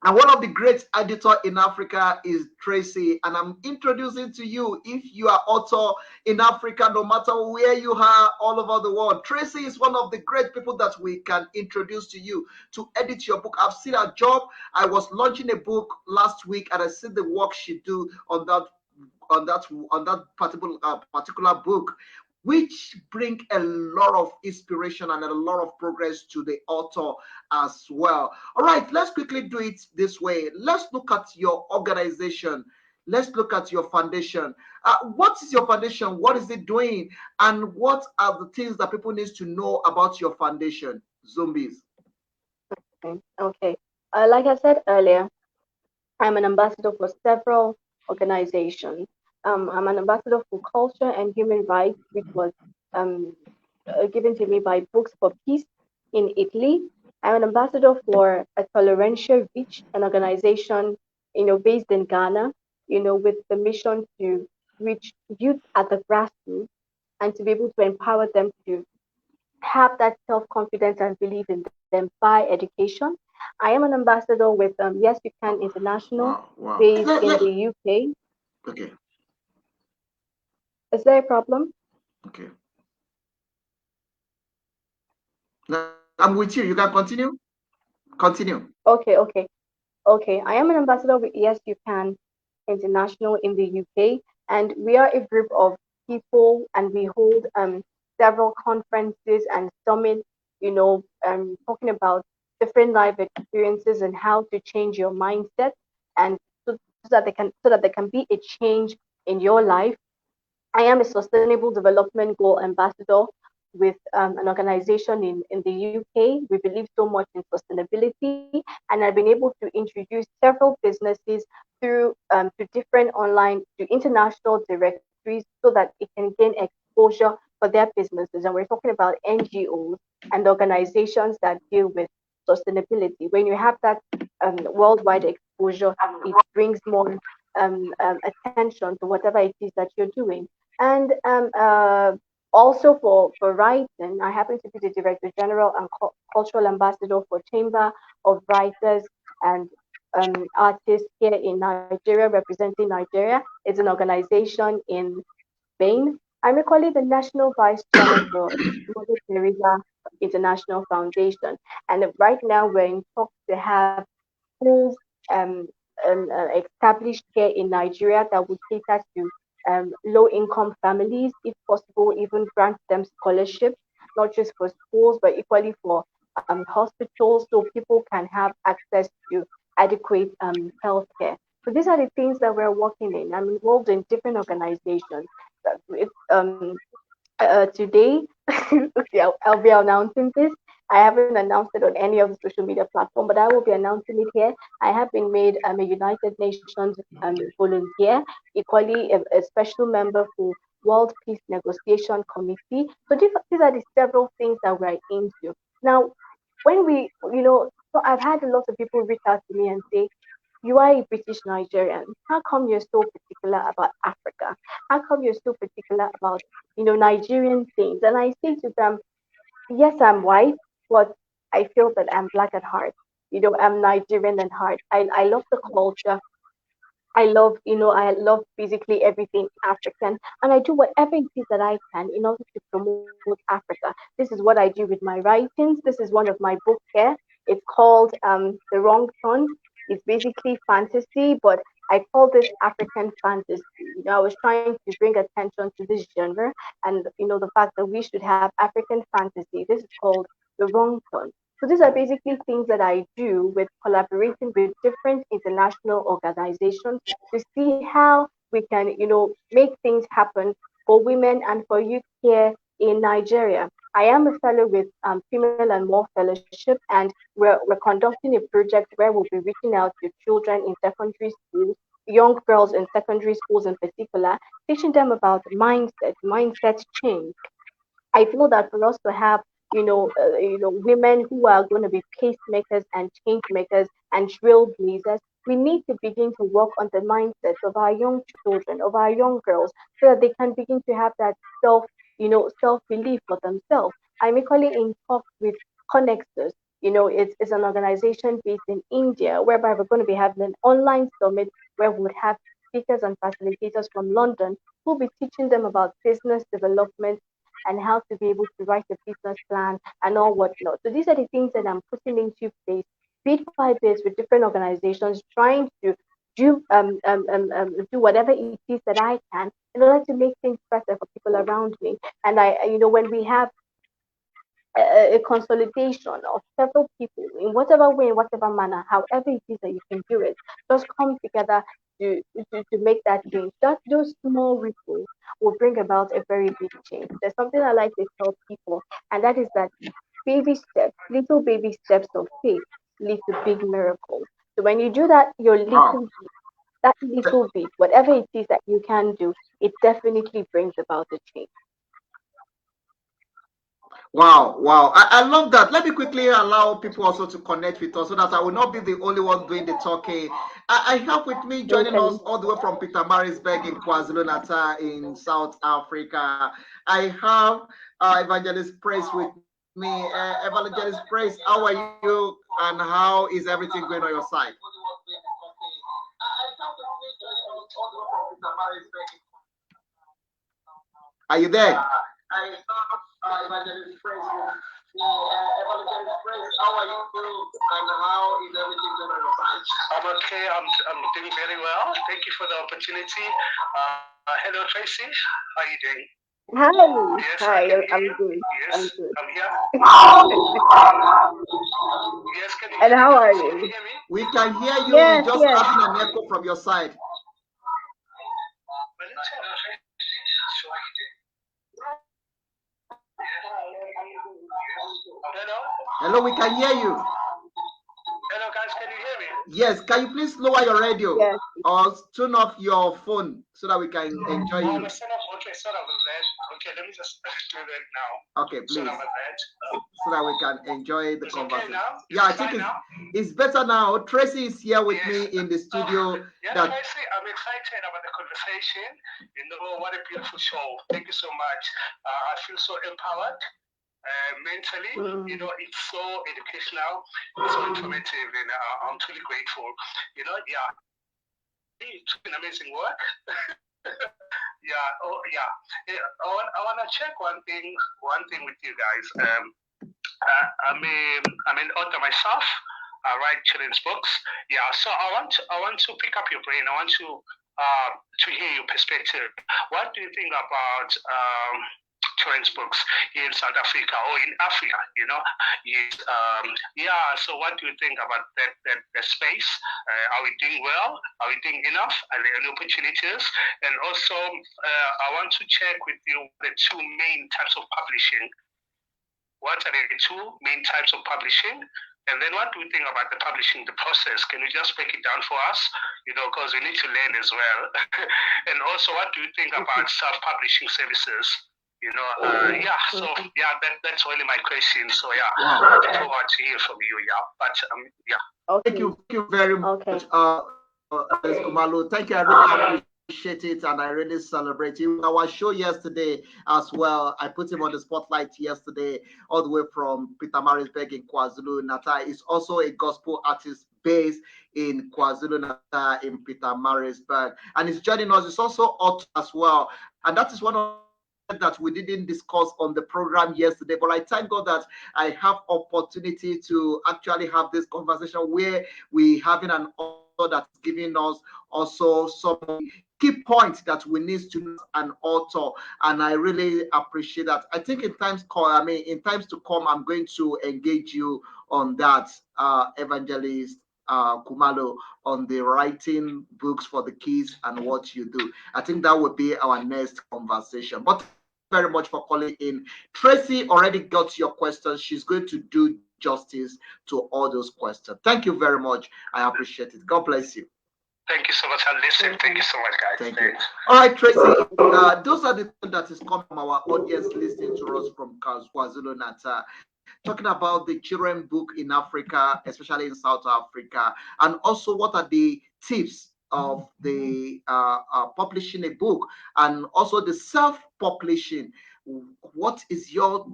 And one of the great editor in Africa is Tracy. And I'm introducing to you, if you are author in Africa, no matter where you are all over the world, Tracy is one of the great people that we can introduce to you to edit your book. I've seen her job. I was launching a book last week, and I see the work she do on that particular book, which bring a lot of inspiration and a lot of progress to the author as well. All right, let's quickly do it this way. Let's look at your organization. Let's look at your foundation. What is your foundation? What is it doing? And what are the things that people need to know about your foundation? Zombies. Okay. Like I said earlier, I'm an ambassador for several organizations. I'm an ambassador for culture and human rights, which was um, given to me by Books for Peace in Italy. I'm an ambassador for a Tolerantia Reach, an organization, based in Ghana, with the mission to reach youth at the grassroots and to be able to empower them to have that self-confidence and belief in them by education. I am an ambassador with Yes You Can Wow, International, wow, wow. based in the UK. Okay, Is there a problem? okay. I'm with you. You can continue. Continue. Okay, okay. Okay, I am an ambassador with Yes You Can International in the UK, and we are a group of people, and we hold several conferences and summits, talking about different life experiences and how to change your mindset, and so that there can be a change in your life. I am a Sustainable Development Goal Ambassador with an organization in the UK. We believe so much in sustainability, and I've been able to introduce several businesses to different online, to international directories, so that it can gain exposure for their businesses. And we're talking about NGOs and organizations that deal with sustainability. When you have that worldwide exposure, it brings more attention to whatever it is that you're doing. And also for writing, I happen to be the Director General and Cultural Ambassador for Chamber of Writers and Artists here in Nigeria, representing Nigeria. It's an organization in Spain. I'm equally the National Vice Chairman for Mother Teresa International Foundation. And right now we're in talks to have schools um, established here in Nigeria that would cater to low income families, if possible, even grant them scholarships, not just for schools, but equally for hospitals, so people can have access to adequate healthcare. So these are the things that we're working in. I'm involved in different organizations. Today, okay, I'll be announcing this. I haven't announced it on any of the social media platform, but I will be announcing it here. I have been made a United Nations volunteer, equally a special member for World Peace Negotiation Committee. So these are the several things that we're into. Now, when so I've had a lot of people reach out to me and say, you are a British Nigerian. How come you're so particular about Africa? How come you're so particular about, Nigerian things? And I say to them, yes, I'm white, but I feel that I'm black at heart. I'm Nigerian at heart. I love the culture. I love, I love basically everything African, and I do whatever it is that I can in order to promote Africa. This is what I do with my writings. This is one of my books here. It's called The Wrong Turn. It's basically fantasy, but I call this African fantasy. I was trying to bring attention to this genre and the fact that we should have African fantasy. This is called The Wrong Turn. So these are basically things that I do with collaborating with different international organizations to see how we can, make things happen for women and for youth here in Nigeria. I am a fellow with Female and More Fellowship, and we're conducting a project where we'll be reaching out to children in secondary schools, young girls in secondary schools in particular, teaching them about mindset change. I feel that for us to have, women who are going to be pacemakers and change makers and trailblazers, we need to begin to work on the mindsets of our young children, of our young girls, so that they can begin to have that self belief for themselves. I'm equally in talks with Connexus. It's an organization based in India, whereby we're going to be having an online summit where we would have speakers and facilitators from London who'll be teaching them about business development and how to be able to write a business plan and all whatnot. So these are the things that I'm putting into place bit by bit with different organizations, trying to do whatever it is that I can in order to make things better for people around me. And when we have a consolidation of several people in whatever way, in whatever manner, however it is that you can do it, just come together to make that change. That those small ripples will bring about a very big change. There's something I like to tell people, and that is that baby steps, little baby steps of faith lead to big miracles. So when you do that, your Wow. little that little bit, whatever it is that you can do, it definitely brings about a change. Wow, wow. I love that. Let me quickly allow people also to connect with us so that I will not be the only one doing the talking. I have with me joining us Okay. all the way from Pietermaritzburg in KwaZulu-Natal in South Africa. I have Evangelist Praise with me. Evangelist Praise, how are you and how is everything going on your side? Are you there? Evangelist Praise. Evangelist Praise, how are you and how is everything going on your side? I'm okay. I'm doing very well. Thank you for the opportunity. Hello, Tracy. How are you doing? Hi. Yes, I Hi. can hear I'm you. good. Yes, I'm good. I'm here. Yes, can you And hear me how now? are Can you you? hear me? We can hear you. Yes, We just yes. having an echo from your side. Well, it's all right. So how are you doing? Hello? Hello, we can hear you. Hello, guys. Can you hear me? Yes, can you please lower your radio Yes. or turn off your phone so that we can enjoy Oh, you? the son of, okay, son of a red. Okay, let me just do that now. Okay, please, Son of a red. so that we can enjoy the It's okay conversation. now? Yeah, I It's think fine now? it's better now. Tracy is here with Yes. me in the studio. Yeah, That Tracy, I'm excited about the conversation. You know, what a beautiful show. Thank you so much. I feel so empowered mentally. You know, it's so educational, it's so informative, and I'm truly grateful. You know, yeah, it's an amazing work. Yeah, oh yeah. I want to check one thing with you guys. I'm an author myself. I write children's books. Yeah, so I want to pick up your brain. I want to hear your perspective. What do you think about children's books here in South Africa or in Africa? You know, yes. Yeah. So what do you think about that space? Are we doing well? Are we doing enough? Are there any opportunities? And also, I want to check with you the two main types of publishing. What are the two main types of publishing? And then what do we think about the publishing, the process? Can you just break it down for us? You know, because we need to learn as well. And also, what do you think about self-publishing services? You know, yeah, so yeah, that's really my question. So yeah, I look forward to hear from you, yeah. But yeah. Okay. thank you very much, Okay. Kumalu. Thank you. I really appreciate it, and I really celebrate you. Our show yesterday as well. I put him on the spotlight yesterday, all the way from Pietermaritzburg in KwaZulu-Natal. He's also a gospel artist based in KwaZulu-Natal in Pietermaritzburg, and he's joining us. He's also author as well, and that is one of that we didn't discuss on the program yesterday, but I thank God that I have opportunity to actually have this conversation where we having an author that's giving us also some key points that we need to know an author, and I really appreciate that. I think in times to come, I'm going to engage you on that, Evangelist Kumalo, on the writing books for the kids and what you do. I think that would be our next conversation. But very much for calling in. Tracey already got your questions. She's going to do justice to all those questions. Thank you very much. I appreciate it. God bless you. Thank you so much. I'll listen. Thank you so much, guys. Thank you. All right, Tracey. Those are the things that is coming from our audience listening to us from KwaZulu-Natal, talking about the children book in Africa, especially in South Africa, and also what are the tips of the publishing a book, and also the self-publishing. What is your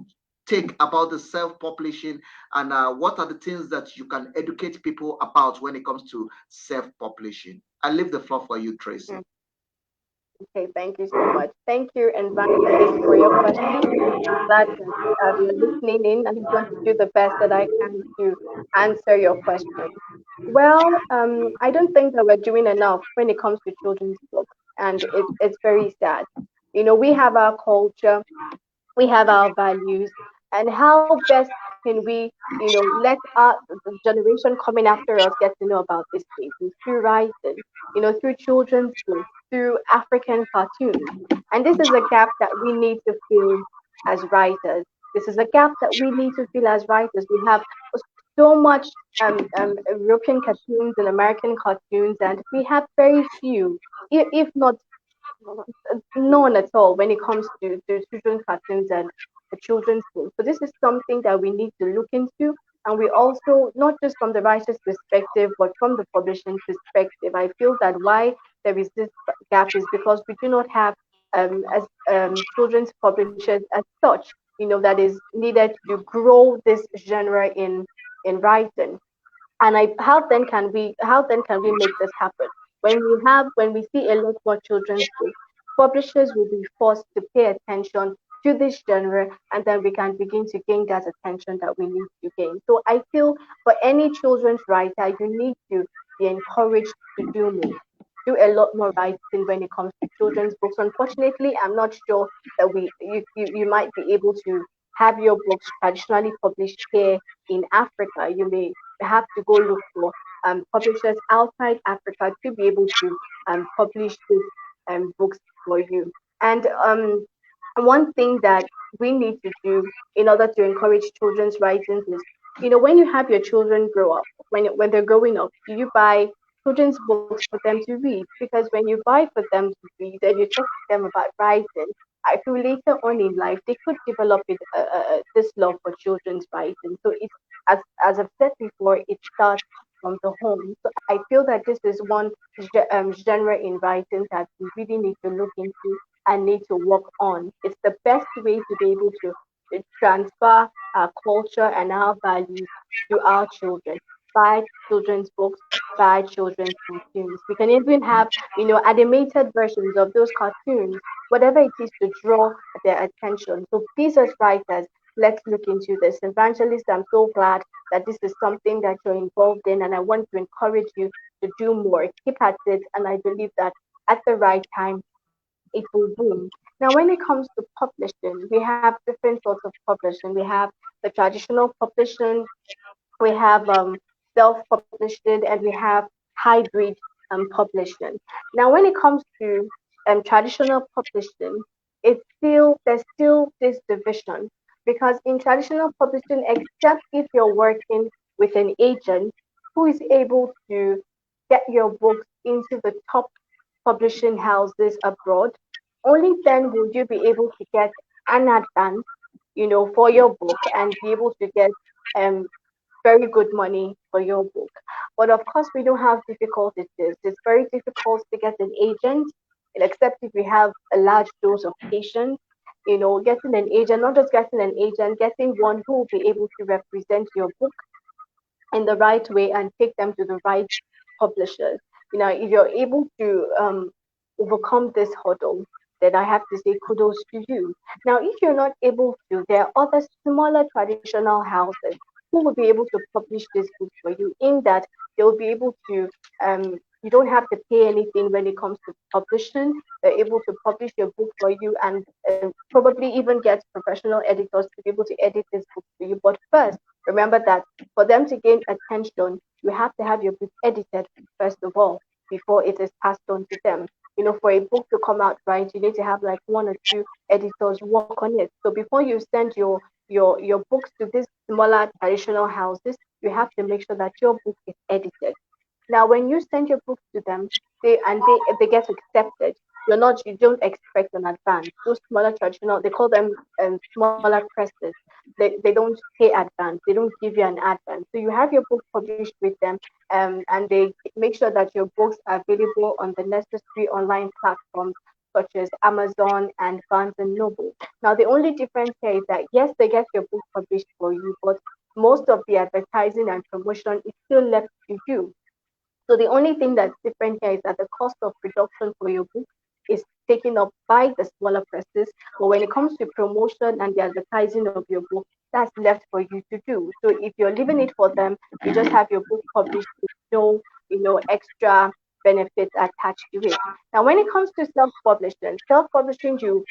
take about the self-publishing, and what are the things that you can educate people about when it comes to self-publishing? I leave the floor for you, Tracey. Okay, thank you so much. Thank you, Evangelist, for your question. Glad that you're listening in, and I'm going to do the best that I can to answer your question. Well, I don't think that we're doing enough when it comes to children's books, and it's very sad. We have our culture, we have our values, and how best can we, let the generation coming after us get to know about these things? It's through writing, through children's books, through African cartoons. And this is a gap that we need to fill as writers. This is a gap that we need to fill as writers. We have so much European cartoons and American cartoons, and we have very few, if not none at all when it comes to children's cartoons and the children's books. So this is something that we need to look into. And we also, not just from the writer's perspective, but from the publishing perspective, I feel that why there is this gap is because we do not have as children's publishers as such, that is needed to grow this genre in writing. And how then can we make this happen? When we see a lot more children's books, publishers will be forced to pay attention to this genre, and then we can begin to gain that attention that we need to gain. So I feel for any children's writer, you need to be encouraged to do more. Do a lot more writing when it comes to children's books. Unfortunately, I'm not sure that you might be able to have your books traditionally published here in Africa. You may have to go look for publishers outside Africa to be able to publish these books for you. And one thing that we need to do in order to encourage children's writing is, when you have your children grow up, when they're growing up, you buy children's books for them to read, because when you buy for them to read and you talk to them about writing, I feel later on in life they could develop this love for children's writing. So it's as I've said before, it starts from the home. So I feel that this is one genre in writing that we really need to look into and need to work on. It's the best way to be able to transfer our culture and our values to our children by children's books, by children's cartoons. We can even have, animated versions of those cartoons, whatever it is to draw their attention. So please, as writers, let's look into this. Evangelist, I'm so glad that this is something that you're involved in, and I want to encourage you to do more. Keep at it, and I believe that at the right time, it will boom. Now, when it comes to publishing, we have different sorts of publishing. We have the traditional publishing, we have self-publishing, and we have hybrid publishing. Now, when it comes to traditional publishing, there's still this division, because in traditional publishing, except if you're working with an agent who is able to get your books into the top publishing houses abroad, only then will you be able to get an advance, for your book, and be able to get um very good money for your book. But of course, we don't have difficulties. It's very difficult to get an agent, and except if we have a large dose of patience. Getting an agent, not just getting an agent, getting one who will be able to represent your book in the right way and take them to the right publishers. If you're able to overcome this hurdle, then I have to say kudos to you. Now, if you're not able to, there are other smaller traditional houses who will be able to publish this book for you, in that they'll be able to, you don't have to pay anything when it comes to publishing. They're able to publish your book for you, and probably even get professional editors to be able to edit this book for you. But first, remember that for them to gain attention, you have to have your book edited first of all before it is passed on to them. For a book to come out right, you need to have like one or two editors work on it. So before you send your books to these smaller traditional houses, you have to make sure that your book is edited. Now, when you send your books to them, they get accepted. You don't expect an advance. Those smaller traditional, they call them smaller presses. They don't pay advance. They don't give you an advance. So you have your book published with them, and they make sure that your books are available on the necessary online platforms such as Amazon and Barnes and Noble. Now, the only difference here is that yes, they get your book published for you, but most of the advertising and promotion is still left to you. So the only thing that's different here is that the cost of production for your book is taken up by the smaller presses. But when it comes to promotion and the advertising of your book, that's left for you to do. So if you're leaving it for them, you just have your book published with no, extra benefits attached to it. Now, when it comes to self-publishing, you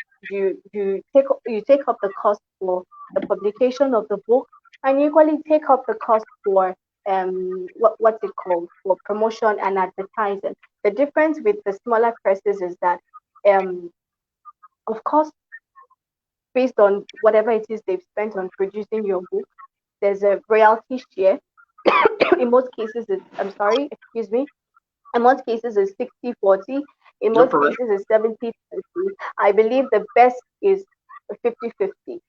take up the cost for the publication of the book, and you equally take up the cost for what's it called, for promotion and advertising. The difference with the smaller presses is that um of course, based on whatever it is they've spent on producing your book, there's a royalty share. In most cases it's, I'm sorry, excuse me, in most cases it's 60-40. In You're most correct. cases it's 70-30. I believe the best is 50-50.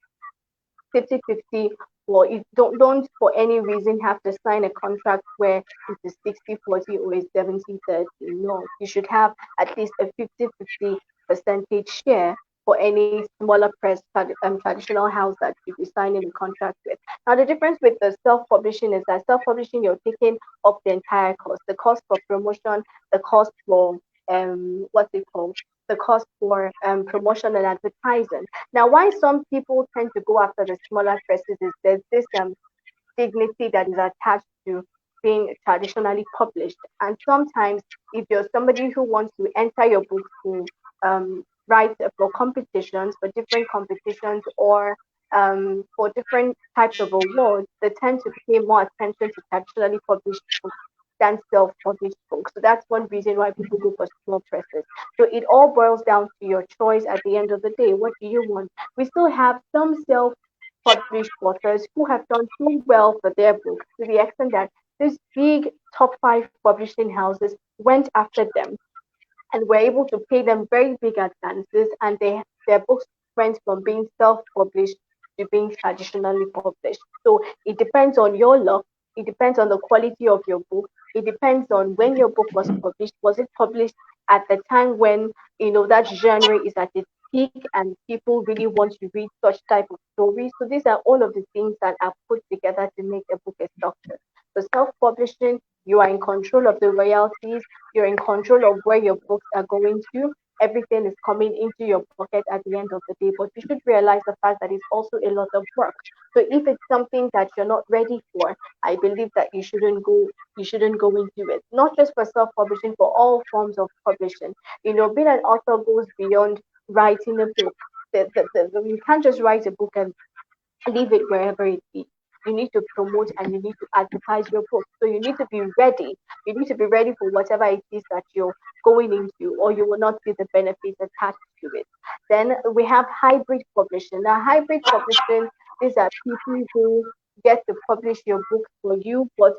50-50. For you don't for any reason have to sign a contract where it is 60-40 or is 70-30. No, you should have at least a 50-50 percentage share for any smaller traditional house that you'll be signing a contract with. Now, the difference with the self-publishing is that self-publishing, you're taking up the entire cost, the cost for promotion, the cost for what's it called, the cost for promotion and advertising. Now, why some people tend to go after the smaller presses is there's this dignity that is attached to being traditionally published. And sometimes, if you're somebody who wants to enter your book to write for competitions, for different competitions, or for different types of awards, they tend to pay more attention to traditionally published books than self-published books. So that's one reason why people go for small presses. So it all boils down to your choice at the end of the day. What do you want? We still have some self-published authors who have done so well for their books to the extent that these big top five publishing houses went after them and were able to pay them very big advances, and their books went from being self-published to being traditionally published. So it depends on your luck. It depends on the quality of your book. It depends on when your book was published. Was it published at the time when that genre is at its peak and people really want to read such type of stories? So these are all of the things that are put together to make a book a success. So self-publishing, you are in control of the royalties, you're in control of where your books are going to. Everything is coming into your pocket at the end of the day. But you should realize the fact that it's also a lot of work. So if it's something that you're not ready for, I believe that you shouldn't go into it. Not just for self-publishing, for all forms of publishing. Being an author goes beyond writing a book. You can't just write a book and leave it wherever it is. You need to promote and you need to advertise your book. So you need to be ready. You need to be ready for whatever it is that you're going into, or you will not see the benefits attached to it. Then we have hybrid publishing. Now, hybrid publishing, these are people who get to publish your books for you, but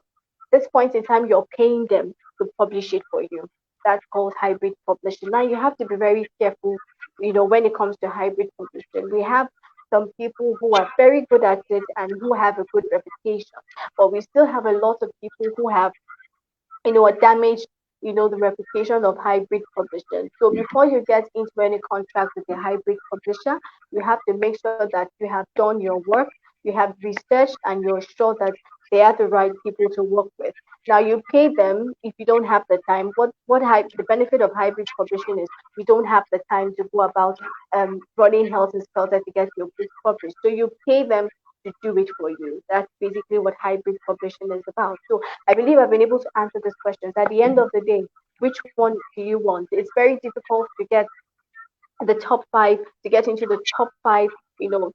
this point in time, you're paying them to publish it for you. That's called hybrid publishing. Now, you have to be very careful, when it comes to hybrid publishing. We have some people who are very good at it and who have a good reputation, but we still have a lot of people who have damaged, the reputation of hybrid publishing. So before you get into any contract with a hybrid publisher, you have to make sure that you have done your work, you have researched, and you're sure that they are the right people to work with. Now you pay them if you don't have the time. The benefit of hybrid publishing is you don't have the time to go about running health and spelter to get your books published. So you pay them to do it for you. That's basically what hybrid publishing is about. So I believe I've been able to answer these questions. At the end of the day, which one do you want? It's very difficult to get the top five, to get into the top five,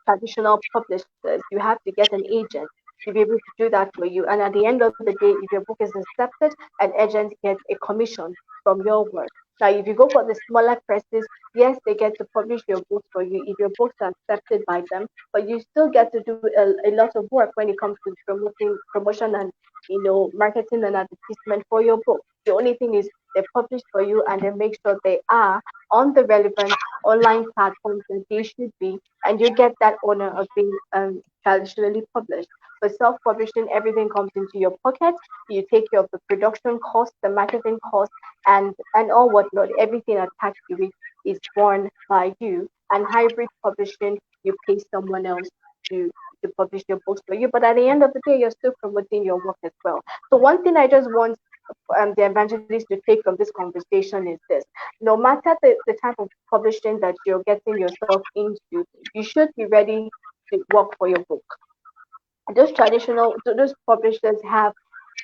traditional publishers. You have to get an agent to be able to do that for you. And at the end of the day, if your book is accepted, an agent gets a commission from your work. Now, if you go for the smaller presses, yes, they get to publish your books for you if your books are accepted by them, but you still get to do a lot of work when it comes to promotion and marketing and advertisement for your book. The only thing is they publish for you and they make sure they are on the relevant online platforms that they should be, and you get that honor of being traditionally published. For self-publishing, everything comes into your pocket. You take care of the production cost, the marketing cost, and all whatnot. Everything attached to it is borne by you. And hybrid publishing, you pay someone else to to publish your books for you. But at the end of the day, you're still promoting your work as well. So one thing I just want the evangelist to take from this conversation is this: no matter the type of publishing that you're getting yourself into, you should be ready to work for your book. Those publishers have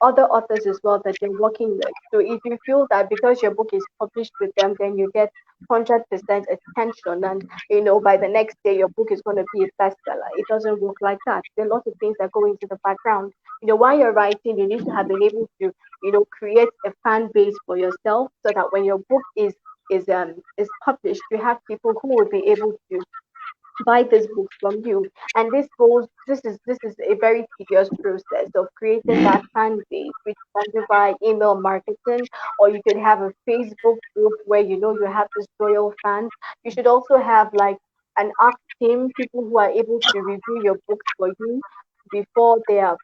other authors as well that you're working with. So if you feel that because your book is published with them, then you get 100% attention, and by the next day your book is going to be a bestseller. It doesn't work like that. There are lots of things that go into the background. While you're writing, you need to have been able to create a fan base for yourself, so that when your book is published, you have people who will be able to buy this book from you. And this is a very tedious process of creating that fan base, which you can do by email marketing, or you could have a Facebook group where you have this loyal fans. You should also have like an art team, people who are able to review your books for you before they're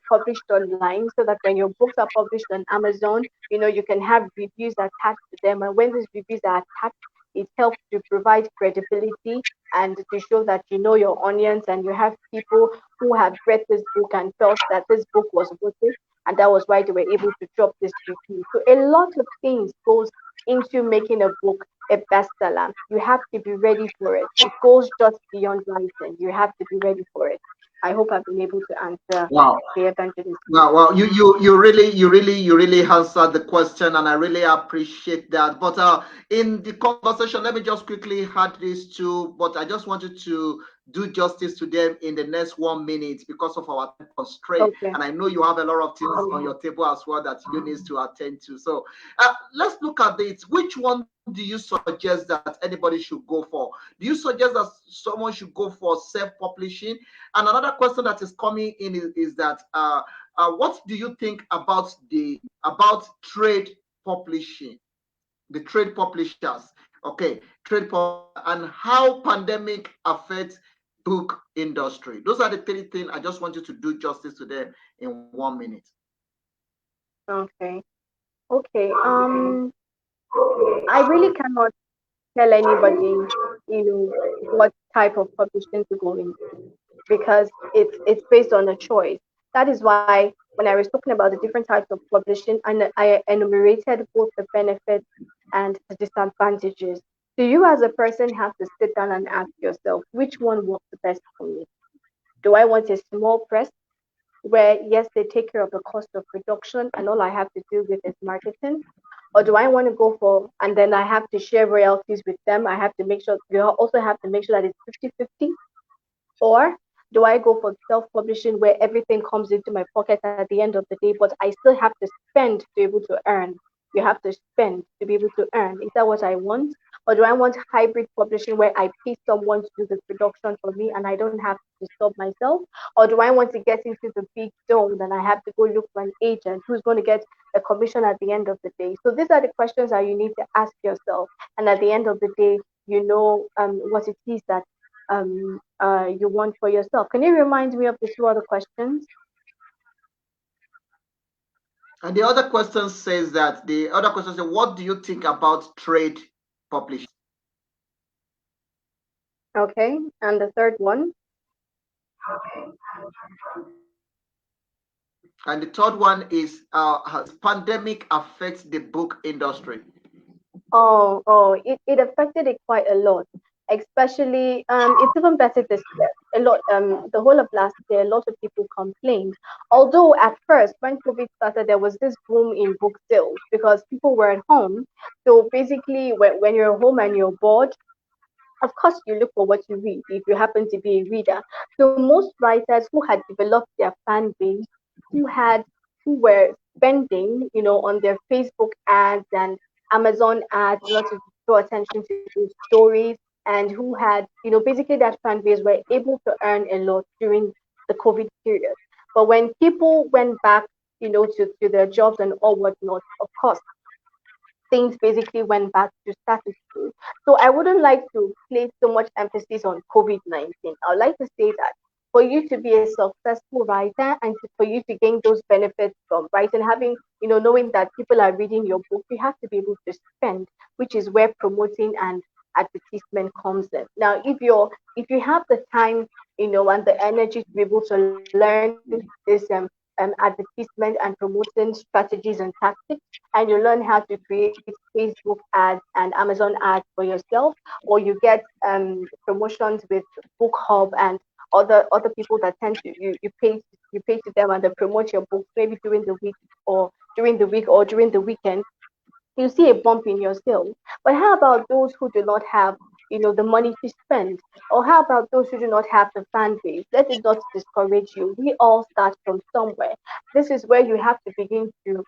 published online, so that when your books are published on Amazon, you can have reviews attached to them. And when these reviews are attached, it helps to provide credibility and to show that you know your audience, and you have people who have read this book and felt that this book was worth it, and that was why they were able to drop this review. So a lot of things goes into making a book a bestseller. You have to be ready for it. It goes just beyond writing. You have to be ready for it. I hope I've been able to answer Wow. the evangelist. Well, you really answered the question, and I really appreciate that. But in the conversation, let me just quickly add this too. But I just wanted to do justice to them in the next 1 minute because of our time constraint, Okay. and I know you have a lot of things on your table as well that you need to attend to. So let's look at it. Which one do you suggest that anybody should go for? Do you suggest that someone should go for self-publishing? And another question that is coming in is that what do you think about trade publishing, the trade publishers? Okay, and how pandemic affects book industry. Those are the three things I just want you to do justice to them in 1 minute. Okay. Okay. I really cannot tell anybody, what type of publishing to go into, because it's based on a choice. That is why when I was talking about the different types of publishing, and I enumerated both the benefits and the disadvantages. So you as a person have to sit down and ask yourself, which one works the best for me? Do I want a small press where yes, they take care of the cost of production and all I have to do with is marketing? Or do I want to go for, and then I have to share royalties with them? I have to make sure, you also have to make sure that it's 50-50. Or do I go for self-publishing where everything comes into my pocket at the end of the day, but I still have to spend to be able to earn? You have to spend to be able to earn. Is that what I want? Or do I want hybrid publishing where I pay someone to do the production for me and I don't have to stop myself? Or do I want to get into the big dome and I have to go look for an agent who's going to get a commission at the end of the day? So these are the questions that you need to ask yourself. And at the end of the day, what it is that you want for yourself. Can you remind me of the two other questions? And the other question says, what do you think about trade publishing? Okay, and the third one? And the third one is has pandemic affects the book industry? It affected it quite a lot. Especially, it's even better this year. A lot, the whole of last year, a lot of people complained. Although at first, when COVID started, there was this boom in book sales because people were at home. So basically, when you're home and you're bored, of course you look for what you read if you happen to be a reader. So most writers who had developed their fan base, who had who were spending, on their Facebook ads and Amazon ads in order to draw attention to stories, and who had, basically that fan base were able to earn a lot during the COVID period. But when people went back, to their jobs and all whatnot, of course things basically went back to status quo. So I wouldn't like to place so much emphasis on COVID-19. I would like to say that for you to be a successful writer and for you to gain those benefits from writing, having, knowing that people are reading your book, you have to be able to spend, which is where promoting and advertisement comes in. Now, if you have the time, and the energy to be able to learn this advertisement and promoting strategies and tactics, and you learn how to create Facebook ads and Amazon ads for yourself, or you get promotions with Book Hub and other people that tend to you pay to them and they promote your books maybe during the weekend, you see a bump in your sales. But how about those who do not have, the money to spend? Or how about those who do not have the fan base? Let it not discourage you. We all start from somewhere. This is where you have to begin to,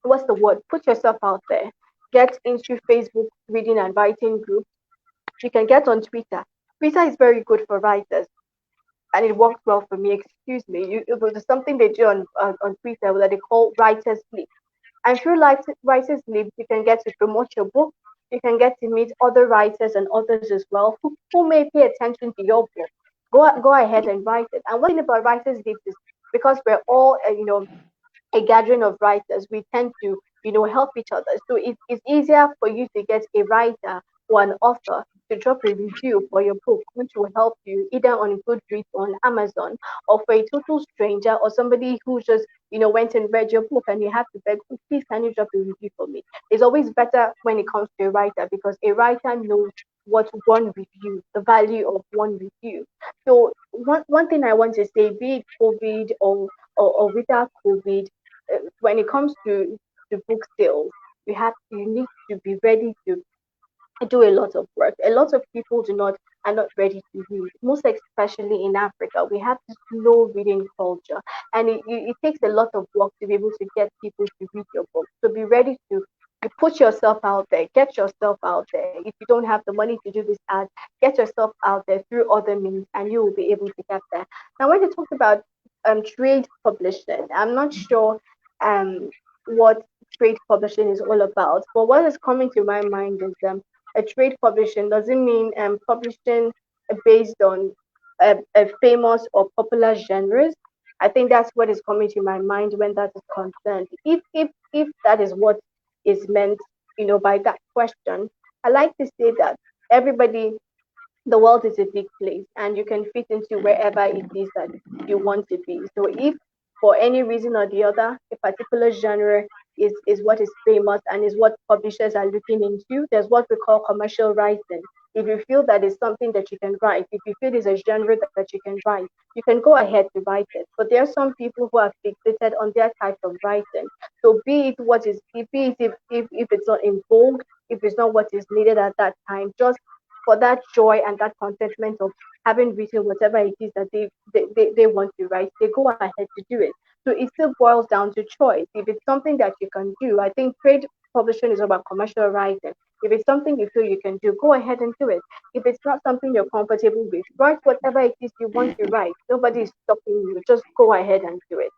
what's the word? Put yourself out there. Get into Facebook reading and writing groups. You can get on Twitter. Twitter is very good for writers and it worked well for me. Excuse me. It was something they do on Twitter that they call Writers League. And through Writers Lib, you can get to promote your book. You can get to meet other writers and others as well who may pay attention to your book. Go ahead and write it. And one thing about Writers Lib is because we're all, a gathering of writers, we tend to, help each other. So it's easier for you to get a writer or an author to drop a review for your book, which will help you either on Goodreads or on Amazon, or for a total stranger or somebody who just, went and read your book and you have to beg, "Oh, please, can you drop a review for me?" It's always better when it comes to a writer because a writer knows what one review, the value of one review. So one thing I want to say, be it COVID or without COVID, when it comes to book sales, you need to be ready to do a lot of work. A lot of people do not are not ready to read. Most especially in Africa, we have this slow reading culture, and it takes a lot of work to be able to get people to read your book. So be ready to you put yourself out there, get yourself out there. If you don't have the money to do this ad, get yourself out there through other means, and you will be able to get there. Now, when you talk about trade publishing, I'm not sure um what trade publishing is all about, but what is coming to my mind is a trade publishing doesn't mean publishing based on famous or popular genres. I think that's what is coming to my mind when that is concerned. If that is what is meant, by that question, I like to say that everybody the world is a big place and you can fit into wherever it is that you want to be. So if for any reason or the other, a particular genre is what is famous and is what publishers are looking into, there's what we call commercial writing. If you feel that is something that you can write, if you feel there's a genre that you can write, you can go ahead to write it. But there are some people who are fixated on their type of writing. So be it what is, be it if it's not in vogue, if it's not what is needed at that time, just for that joy and that contentment of having written whatever it is that they want to write, they go ahead to do it. So it still boils down to choice. If it's something that you can do, I think trade publishing is about commercial writing. If it's something you feel you can do, go ahead and do it. If it's not something you're comfortable with, write whatever it is you want to write. Nobody is stopping you. Just go ahead and do it.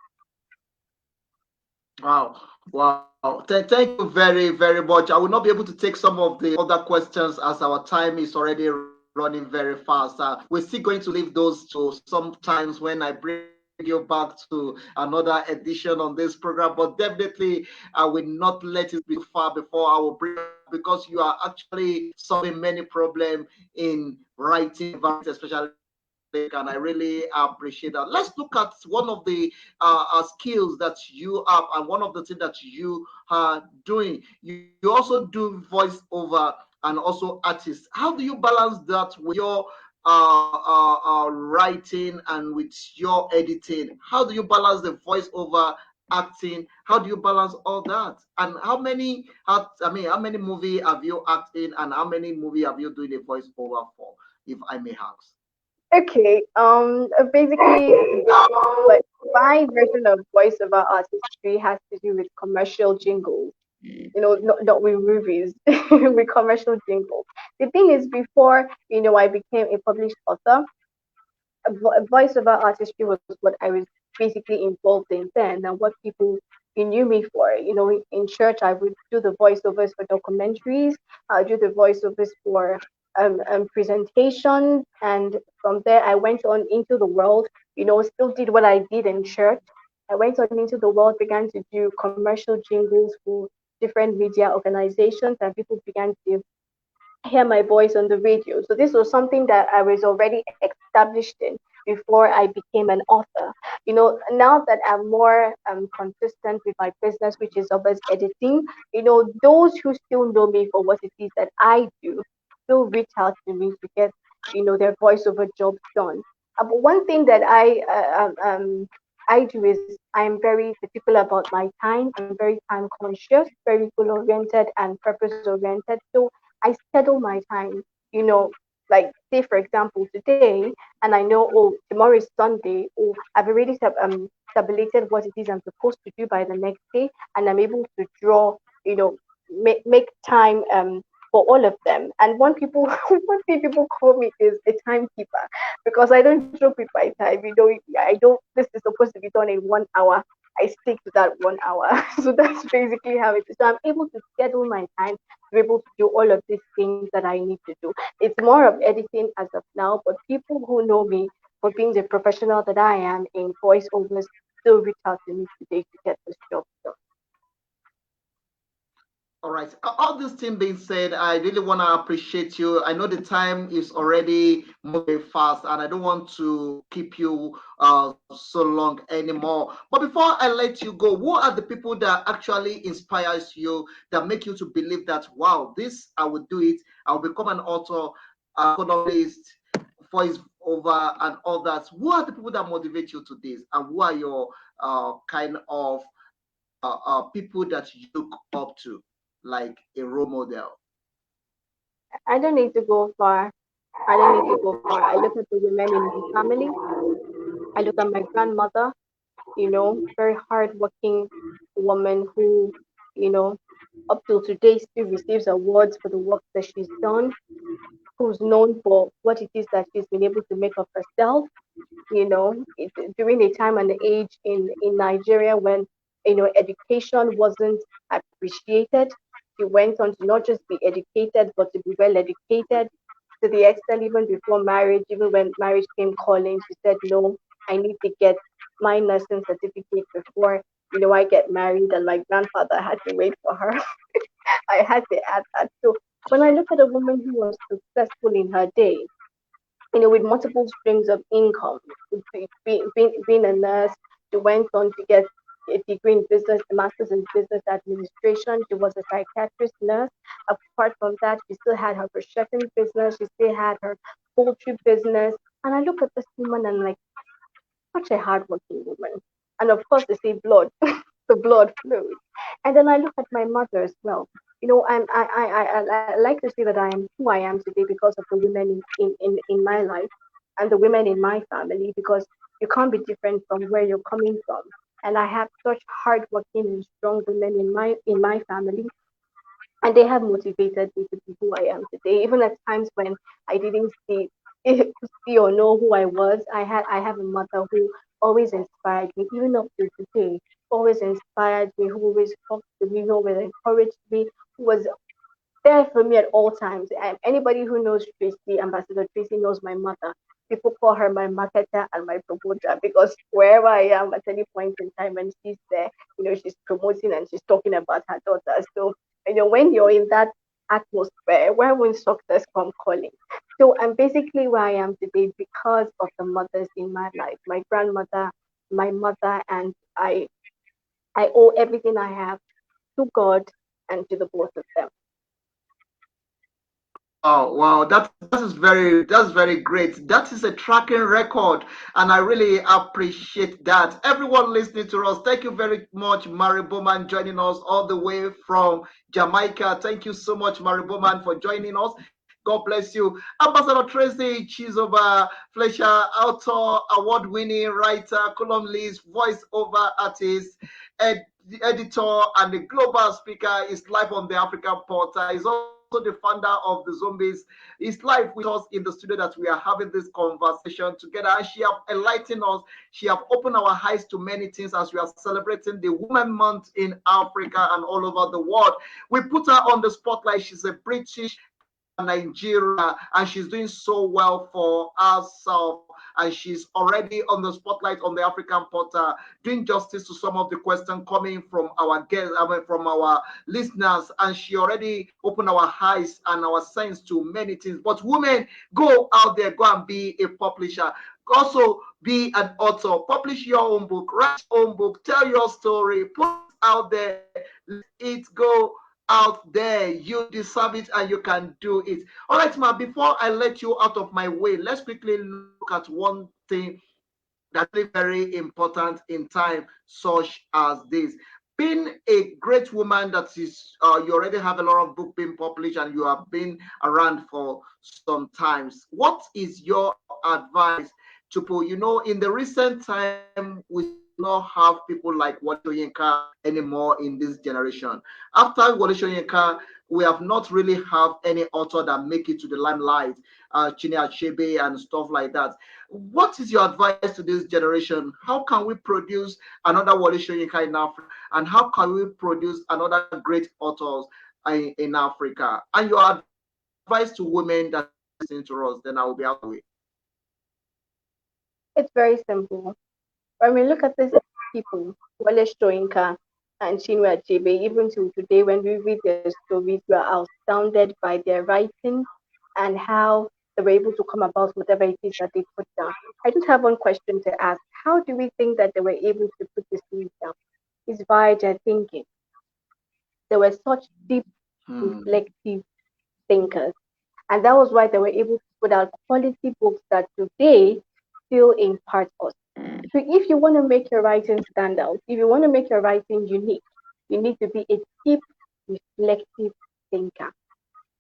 Wow. Wow. Thank you very, very much. I will not be able to take some of the other questions as our time is already running very fast. We're still going to leave those to sometimes when I bring you back to another edition on this program. But definitely, I will not let it be too far before I will bring you back because you are actually solving many problems in writing, especially in Africa. and I really appreciate that. Let's look at one of the skills that you have, and one of the things that you are doing. You also do voiceover and also artists. How do you balance that with your writing and with your editing? How do you balance the voiceover acting? How do you balance all that? And how many movie have you acted in, and how many movie have you doing a voiceover for, if I may ask? Okay. Basically, but my version of voiceover artistry has to do with commercial jingles. Not with movies, with commercial jingles. The thing is, before I became a published author, voiceover artistry was what I was basically involved in then, and what people knew me for. In church, I would do the voiceovers for documentaries. I do the voiceovers for presentations, and from there, I went on into the world. Still did what I did in church. I went on into the world, began to do commercial jingles for different media organizations, and people began to hear my voice on the radio. So this was something that I was already established in before I became an author. Now that I'm more consistent with my business, which is always editing, those who still know me for what it is that I do still reach out to me to get, their voiceover jobs done. But one thing that I do is I'm very particular about my time. I'm very time conscious, very goal oriented and purpose oriented. So I schedule my time, like say for example today, and I know, oh, tomorrow is Sunday, or I've already tabulated what it is I'm supposed to do by the next day, and I'm able to draw, make time for all of them. And one people one thing people call me is a timekeeper, because I don't joke with my time. I don't. This is supposed to be done in 1 hour. I stick to that 1 hour. So that's basically how it is. So I'm able to schedule my time to be able to do all of these things that I need to do. It's more of editing as of now, but people who know me for being the professional that I am in voiceovers still reach out to me today to get this job done. All right. All this thing being said, I really want to appreciate you. I know the time is already moving fast, and I don't want to keep you so long anymore. But before I let you go, who are the people that actually inspires you, that make you to believe that, wow, this I will do it. I'll become an author, a columnist, voice over, and all that. Who are the people that motivate you to this, and who are your kind of people that you look up to, like a role model? I don't need to go far. I don't need to go far. I look at the women in my family. I look at my grandmother, very hardworking woman who, you know, up till today still receives awards for the work that she's done, who's known for what it is that she's been able to make of herself, during a time and age in Nigeria when, education wasn't appreciated. She went on to not just be educated, but to be well educated to the extent even before marriage, even when marriage came calling, she said, no, I need to get my nursing certificate before, I get married. And my grandfather had to wait for her. I had to add that. So when I look at a woman who was successful in her day, with multiple streams of income, being a nurse, she went on to get a degree in business, a master's in business administration. She was a psychiatrist nurse. Apart from that, she still had her chefing business. She still had her poultry business. And I look at this woman and like, such a hardworking woman. And of course, they say blood, the blood flows. And then I look at my mother as well. I like to say that I am who I am today because of the women in my life and the women in my family, because you can't be different from where you're coming from. And I have such hardworking and strong women in my family, and they have motivated me to be who I am today. Even at times when I didn't see or know who I was, I have a mother who always inspired me, even up to today. Always inspired me, who always talked to me, who always encouraged me, who was there for me at all times. And anybody who knows Tracy, Ambassador Tracy, knows my mother. People call her my marketer and my promoter, because wherever I am at any point in time and she's there, she's promoting and she's talking about her daughter. So, when you're in that atmosphere? Why won't success come calling? So I'm basically where I am today because of the mothers in my life, my grandmother, my mother, and I owe everything I have to God and to the both of them. Oh wow, that's very great. That is a tracking record, and I really appreciate that. Everyone listening to us, thank you very much, Mary Bowman, joining us all the way from Jamaica. Thank you so much, Mary Bowman, for joining us. God bless you. Ambassador Tracey Chizoba Fletcher, author, award-winning writer, columnist, voice-over artist, the editor, and the global speaker, is live on the African Portal. He's also the founder of the Zombies. He's live with us in the studio that we are having this conversation together. And she have enlightened us. She have opened our eyes to many things as we are celebrating the Women Month in Africa and all over the world. We put her on the spotlight. She's a British Nigeria, and she's doing so well for herself. And she's already on the spotlight on the African Portal, doing justice to some of the questions coming from our guests, from our listeners. And she already opened our eyes and our sense to many things. But women, go out there, go and be a publisher. Also, be an author. Publish your own book, write your own book, tell your story, put it out there, let it go out there. You deserve it and you can do it. All right, ma, before I let you out of my way, let's quickly look at one thing that's very important in time such as this. Being a great woman that is, you already have a lot of book being published and you have been around for some times. What is your advice to people? You know, in the recent time, we not have people like Wole Soyinka anymore in this generation. After Wole Soyinka, we have not really have any author that make it to the limelight, Chine Achebe and stuff like that. What is your advice to this generation? How can we produce another Wole Soyinka in Africa? And how can we produce another great authors in Africa? And your advice to women that listen to us, then I will be out of the way. It's very simple. When we look at these people, Wole Soyinka and Chinua Achebe, even till today, when we read their stories, we are astounded by their writing and how they were able to come about whatever it is that they put down. I just have one question to ask. How do we think that they were able to put this thing down? It's via their thinking. They were such deep, reflective thinkers. And that was why they were able to put out quality books that today still impart us. So if you want to make your writing stand out, if you want to make your writing unique, you need to be a deep, reflective thinker.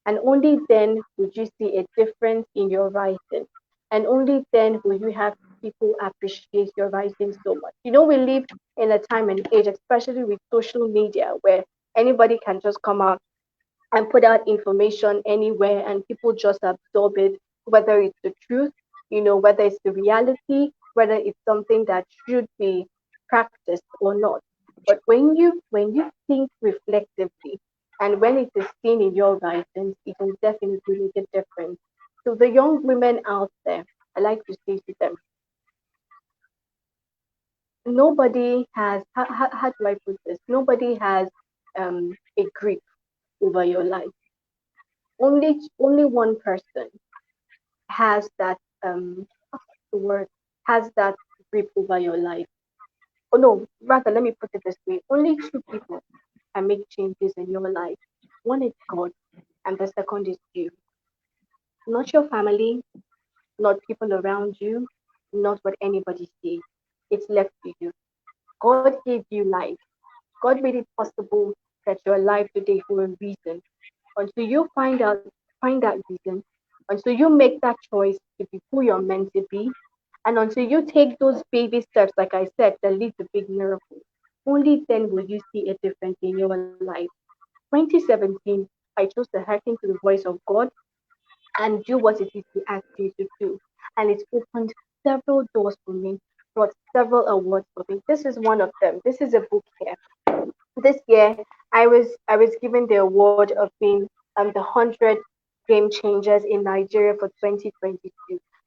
And only then would you see a difference in your writing. And only then will you have people appreciate your writing so much. You know, we live in a time and age, especially with social media, where anybody can just come out and put out information anywhere and people just absorb it, whether it's the truth, whether it's the reality, whether it's something that should be practiced or not. But when you think reflectively and when it is seen in your writings, it will definitely make a difference. So the young women out there, I like to say to them, nobody has how do I put this? Nobody has a grip over your life. Only one person has that what's the word has that grip over your life. Oh no, rather let me put it this way. Only two people can make changes in your life. One is God and the second is you. Not your family, not people around you, not what anybody says. It's left to you. God gave you life. God made it possible that you're alive today for a reason. Until you find that reason, until you make that choice to be who you're meant to be, and until you take those baby steps, like I said, that lead to big miracles, only then will you see a difference in your life. 2017, I chose to hearken to the voice of God and do what it is He asked me to do. And it opened several doors for me, brought several awards for me. This is one of them. This is a book here. This year, I was given the award of being the 100 game changers in Nigeria for 2022.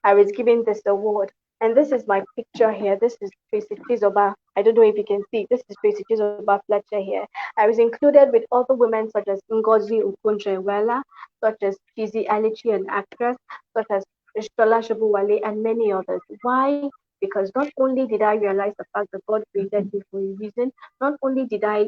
I was given this award. And this is my picture here. This is Tracey Chizoba. I don't know if you can see. This is Tracey Chizoba Fletcher here. I was included with other women such as Ngozi Okonjo-Iweala, such as Chizi Alichi, an actress, such as Shola Shobuwale, and many others. Why? Because not only did I realize the fact that God created me for a reason, not only did I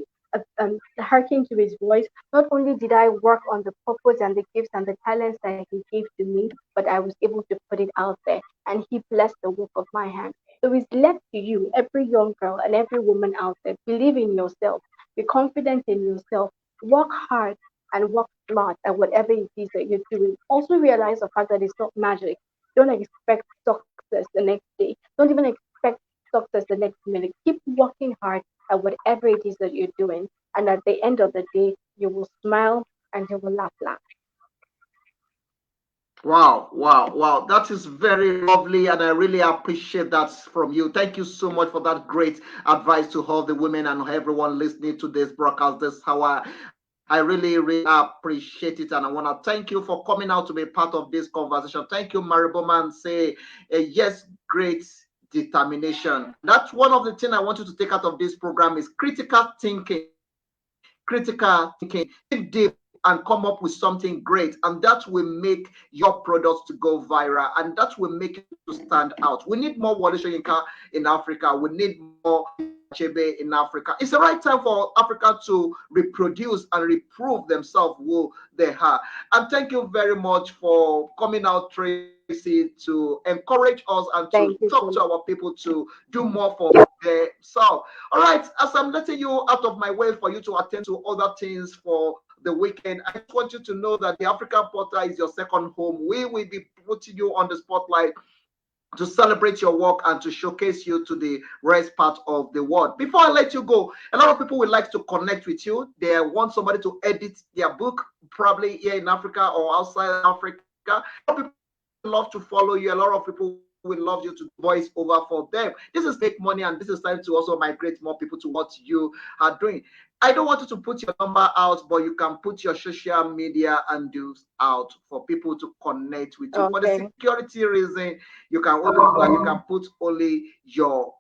hearken to his voice, not only did I work on the purpose and the gifts and the talents that he gave to me, but I was able to put it out there and he blessed the work of my hand. So it's left to you, every young girl and every woman out there, believe in yourself, be confident in yourself, work hard and work smart at whatever it is that you're doing. Also realize the fact that it's not magic. Don't expect success the next day. Don't even expect success the next minute. Keep working hard at whatever it is that you're doing. And at the end of the day, you will smile and you will laugh. Wow, wow, wow. That is very lovely, and I really appreciate that from you. Thank you so much for that great advice to all the women and everyone listening to this broadcast this hour. I really, really appreciate it, and I want to thank you for coming out to be part of this conversation. Thank you, Mariboman. Say yes, great determination. That's one of the things I want you to take out of this program is critical thinking. Critical thinking. Think deep and come up with something great, and that will make your products to go viral, and that will make you to stand out. We need more Wale Soyinka in Africa. We need more Chebe in Africa. It's the right time for Africa to reproduce and reprove themselves who they are. And thank you very much for coming out, Tracey, to encourage us and to talk to our people to do more for themselves. All right, as I'm letting you out of my way for you to attend to other things for the weekend, I just want you to know that the African Portal is your second home. We will be putting you on the spotlight to celebrate your work and to showcase you to the rest part of the world. Before I let you go, a lot of people would like to connect with you. They want somebody to edit their book, probably here in Africa or outside Africa. A lot of people love to follow you. A lot of people will love you to voice over for them. This is make money, and this is time to also migrate more people to what you are doing. I don't want you to put your number out, but you can put your social media handles out for people to connect with you. Okay. For the security reason, you can put only your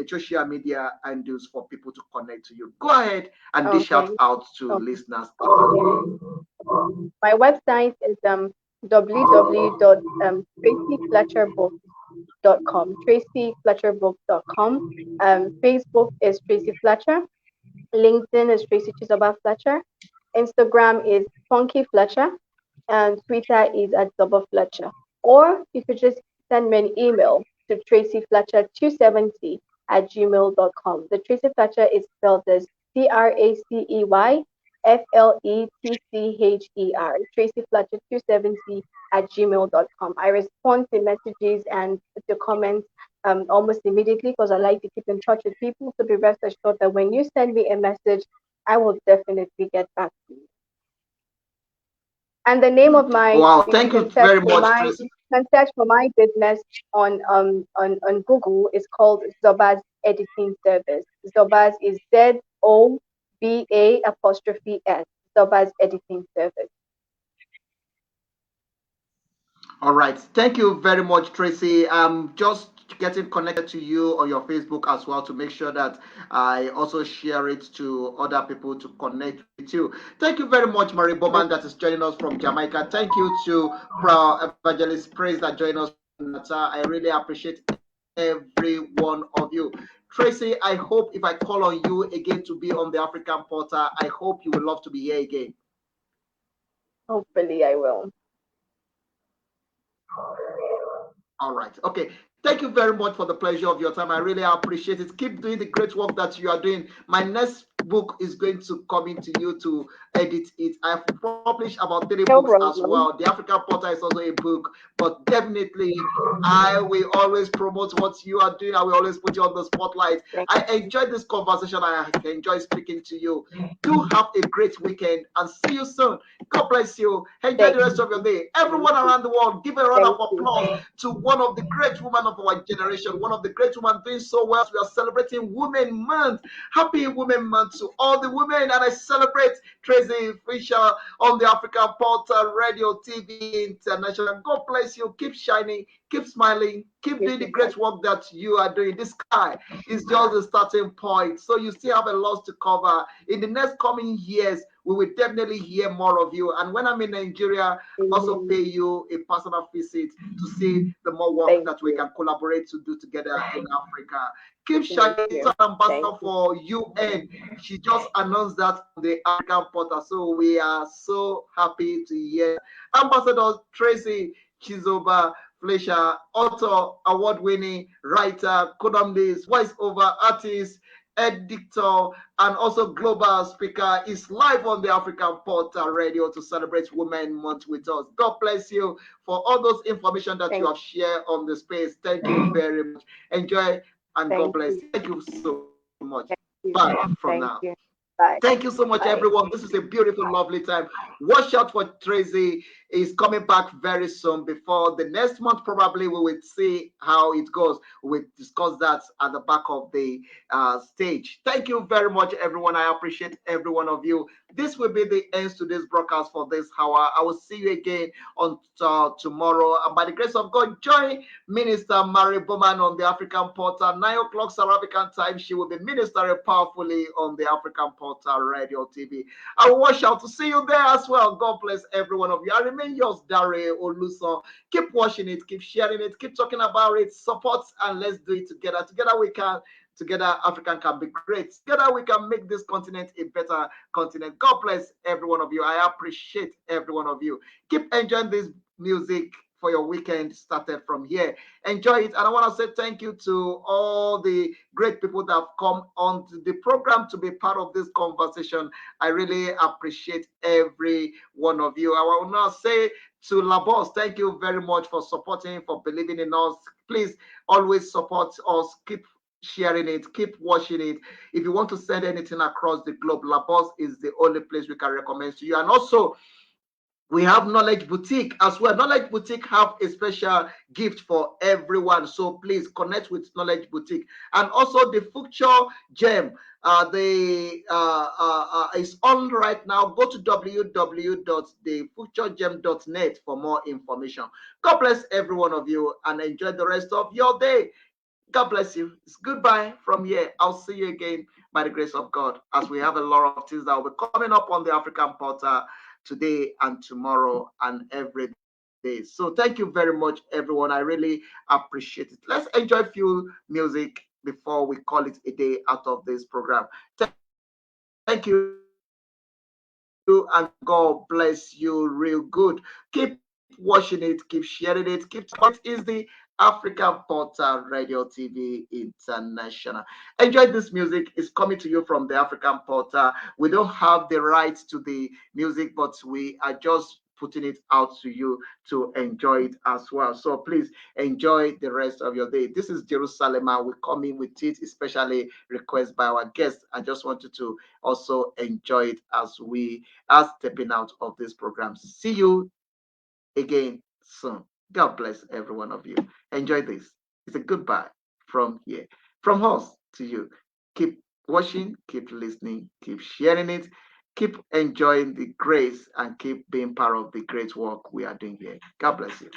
social media handles for people to connect to you. Go ahead and dish out to listeners. My website is www.tracyfletcherbook.com. tracyfletcherbook.com. Facebook is Tracey Fletcher. LinkedIn is Tracey Chizoba Fletcher. Instagram is Funky Fletcher. And Twitter is at Zoba Fletcher. Or you could just send me an email to tracyfletcher270@gmail.com. The Tracey Fletcher is spelled as TRACEYFLETCHER. Tracey Fletcher270@gmail.com. I respond to messages and to comments almost immediately because I like to keep in touch with people. So be rest assured that when you send me a message, I will definitely get back to you. And the name of my thank you very much. You can search for my business on Google. It's called Zoba's Editing Service. Zoba's is ZOBA''S. Zoba's Editing Service. All right. Thank you very much, Tracey. Just getting connected to you on your Facebook as well to make sure that I also share it to other people to connect with you. Thank you very much, Marie Bowman, that is joining us from Jamaica. Thank you to Evangelist Praise that joined us from Natal. I really appreciate every one of you. Tracey, I hope if I call on you again to be on the African Portal, I hope you will love to be here again. Hopefully, I will. All right. Okay. Thank you very much for the pleasure of your time. I really appreciate it. Keep doing the great work that you are doing. My next book is going to come into you to edit it. I've published about 3 books as well. The African Portal is also a book, but definitely I will always promote what you are doing. I will always put you on the spotlight. I enjoyed this conversation. I enjoy speaking to you. Do have a great weekend and see you soon. God bless you. Enjoy the rest of your day. Everyone around the world, give a round of applause to one of the great women of our generation, one of the great women doing so well. We are celebrating Women Month. Happy Women Month to all the women, and I celebrate Tracey Fletcher on the African Portal Radio TV International. God bless you. Keep shining, keep smiling, Keep doing the great work that you are doing. The sky is just the starting point. So you still have a lot to cover. In the next coming years, we will definitely hear more of you. And when I'm in Nigeria, also pay you a personal visit to see the more work that we can collaborate to do together in Africa. Keep shining. She's an ambassador for UN. She just announced that on the African portal. So we are so happy to hear. Ambassador Tracey Chizoba Fletcher, author, award-winning writer, columnist, voice-over artist, editor, and also global speaker, is live on the African Portal Radio to celebrate Women Month with us. God bless you for all those information that you have shared on the space. Thank you very much. Enjoy and God bless you. Thank you so much. Bye from now. Bye. Thank you so much, everyone. This is a beautiful, lovely time. Watch out for Tracey. Is coming back very soon. Before the next month, probably we will see how it goes. We'll discuss that at the back of the stage. Thank you very much, everyone. I appreciate every one of you. This will be the end to this broadcast for this hour. I will see you again on tomorrow. And by the grace of God, join Minister Mary Bowman on the African Portal. 9 o'clock South African time. She will be ministering powerfully on the African Portal Radio TV. I will watch out to see you there as well. God bless every one of you. I remain yours, Dare Oluso. Keep watching it, keep sharing it, keep talking about it, support, and let's do it together. Together we can. Together, Africa can be great. Together, we can make this continent a better continent. God bless every one of you. I appreciate every one of you. Keep enjoying this music for your weekend started from here. Enjoy it. And I want to say thank you to all the great people that have come on to the program to be part of this conversation. I really appreciate every one of you. I will now say to Labos, thank you very much for supporting, for believing in us. Please always support us. Keep sharing it, keep watching it. If you want to send anything across the globe, Labos is the only place we can recommend to you. And also, we have Knowledge Boutique as well. Knowledge Boutique have a special gift for everyone. So please connect with Knowledge Boutique. And also the Future Gem is on right now. Go to www.thefuturegem.net for more information. God bless every one of you and enjoy the rest of your day. God bless you. It's goodbye from here. I'll see you again by the grace of God, as we have a lot of things that will be coming up on the African Portal today and tomorrow and every day. So thank you very much, everyone. I really appreciate it. Let's enjoy a few music before we call it a day out of this program. Thank you, and God bless you real good. Keep watching it, keep sharing it, keep it is the African Portal Radio TV International. Enjoy this music. It's coming to you from the African Portal. We don't have the rights to the music, but we are just putting it out to you to enjoy it as well. So please enjoy the rest of your day. This is Jerusalem, and we come in with it, especially request by our guests. I just want you to also enjoy it as we are stepping out of this program. See you again soon. God bless every one of you. Enjoy this. It's a goodbye from here, from us to you. Keep watching, keep listening, keep sharing it, keep enjoying the grace, and keep being part of the great work we are doing here. God bless you.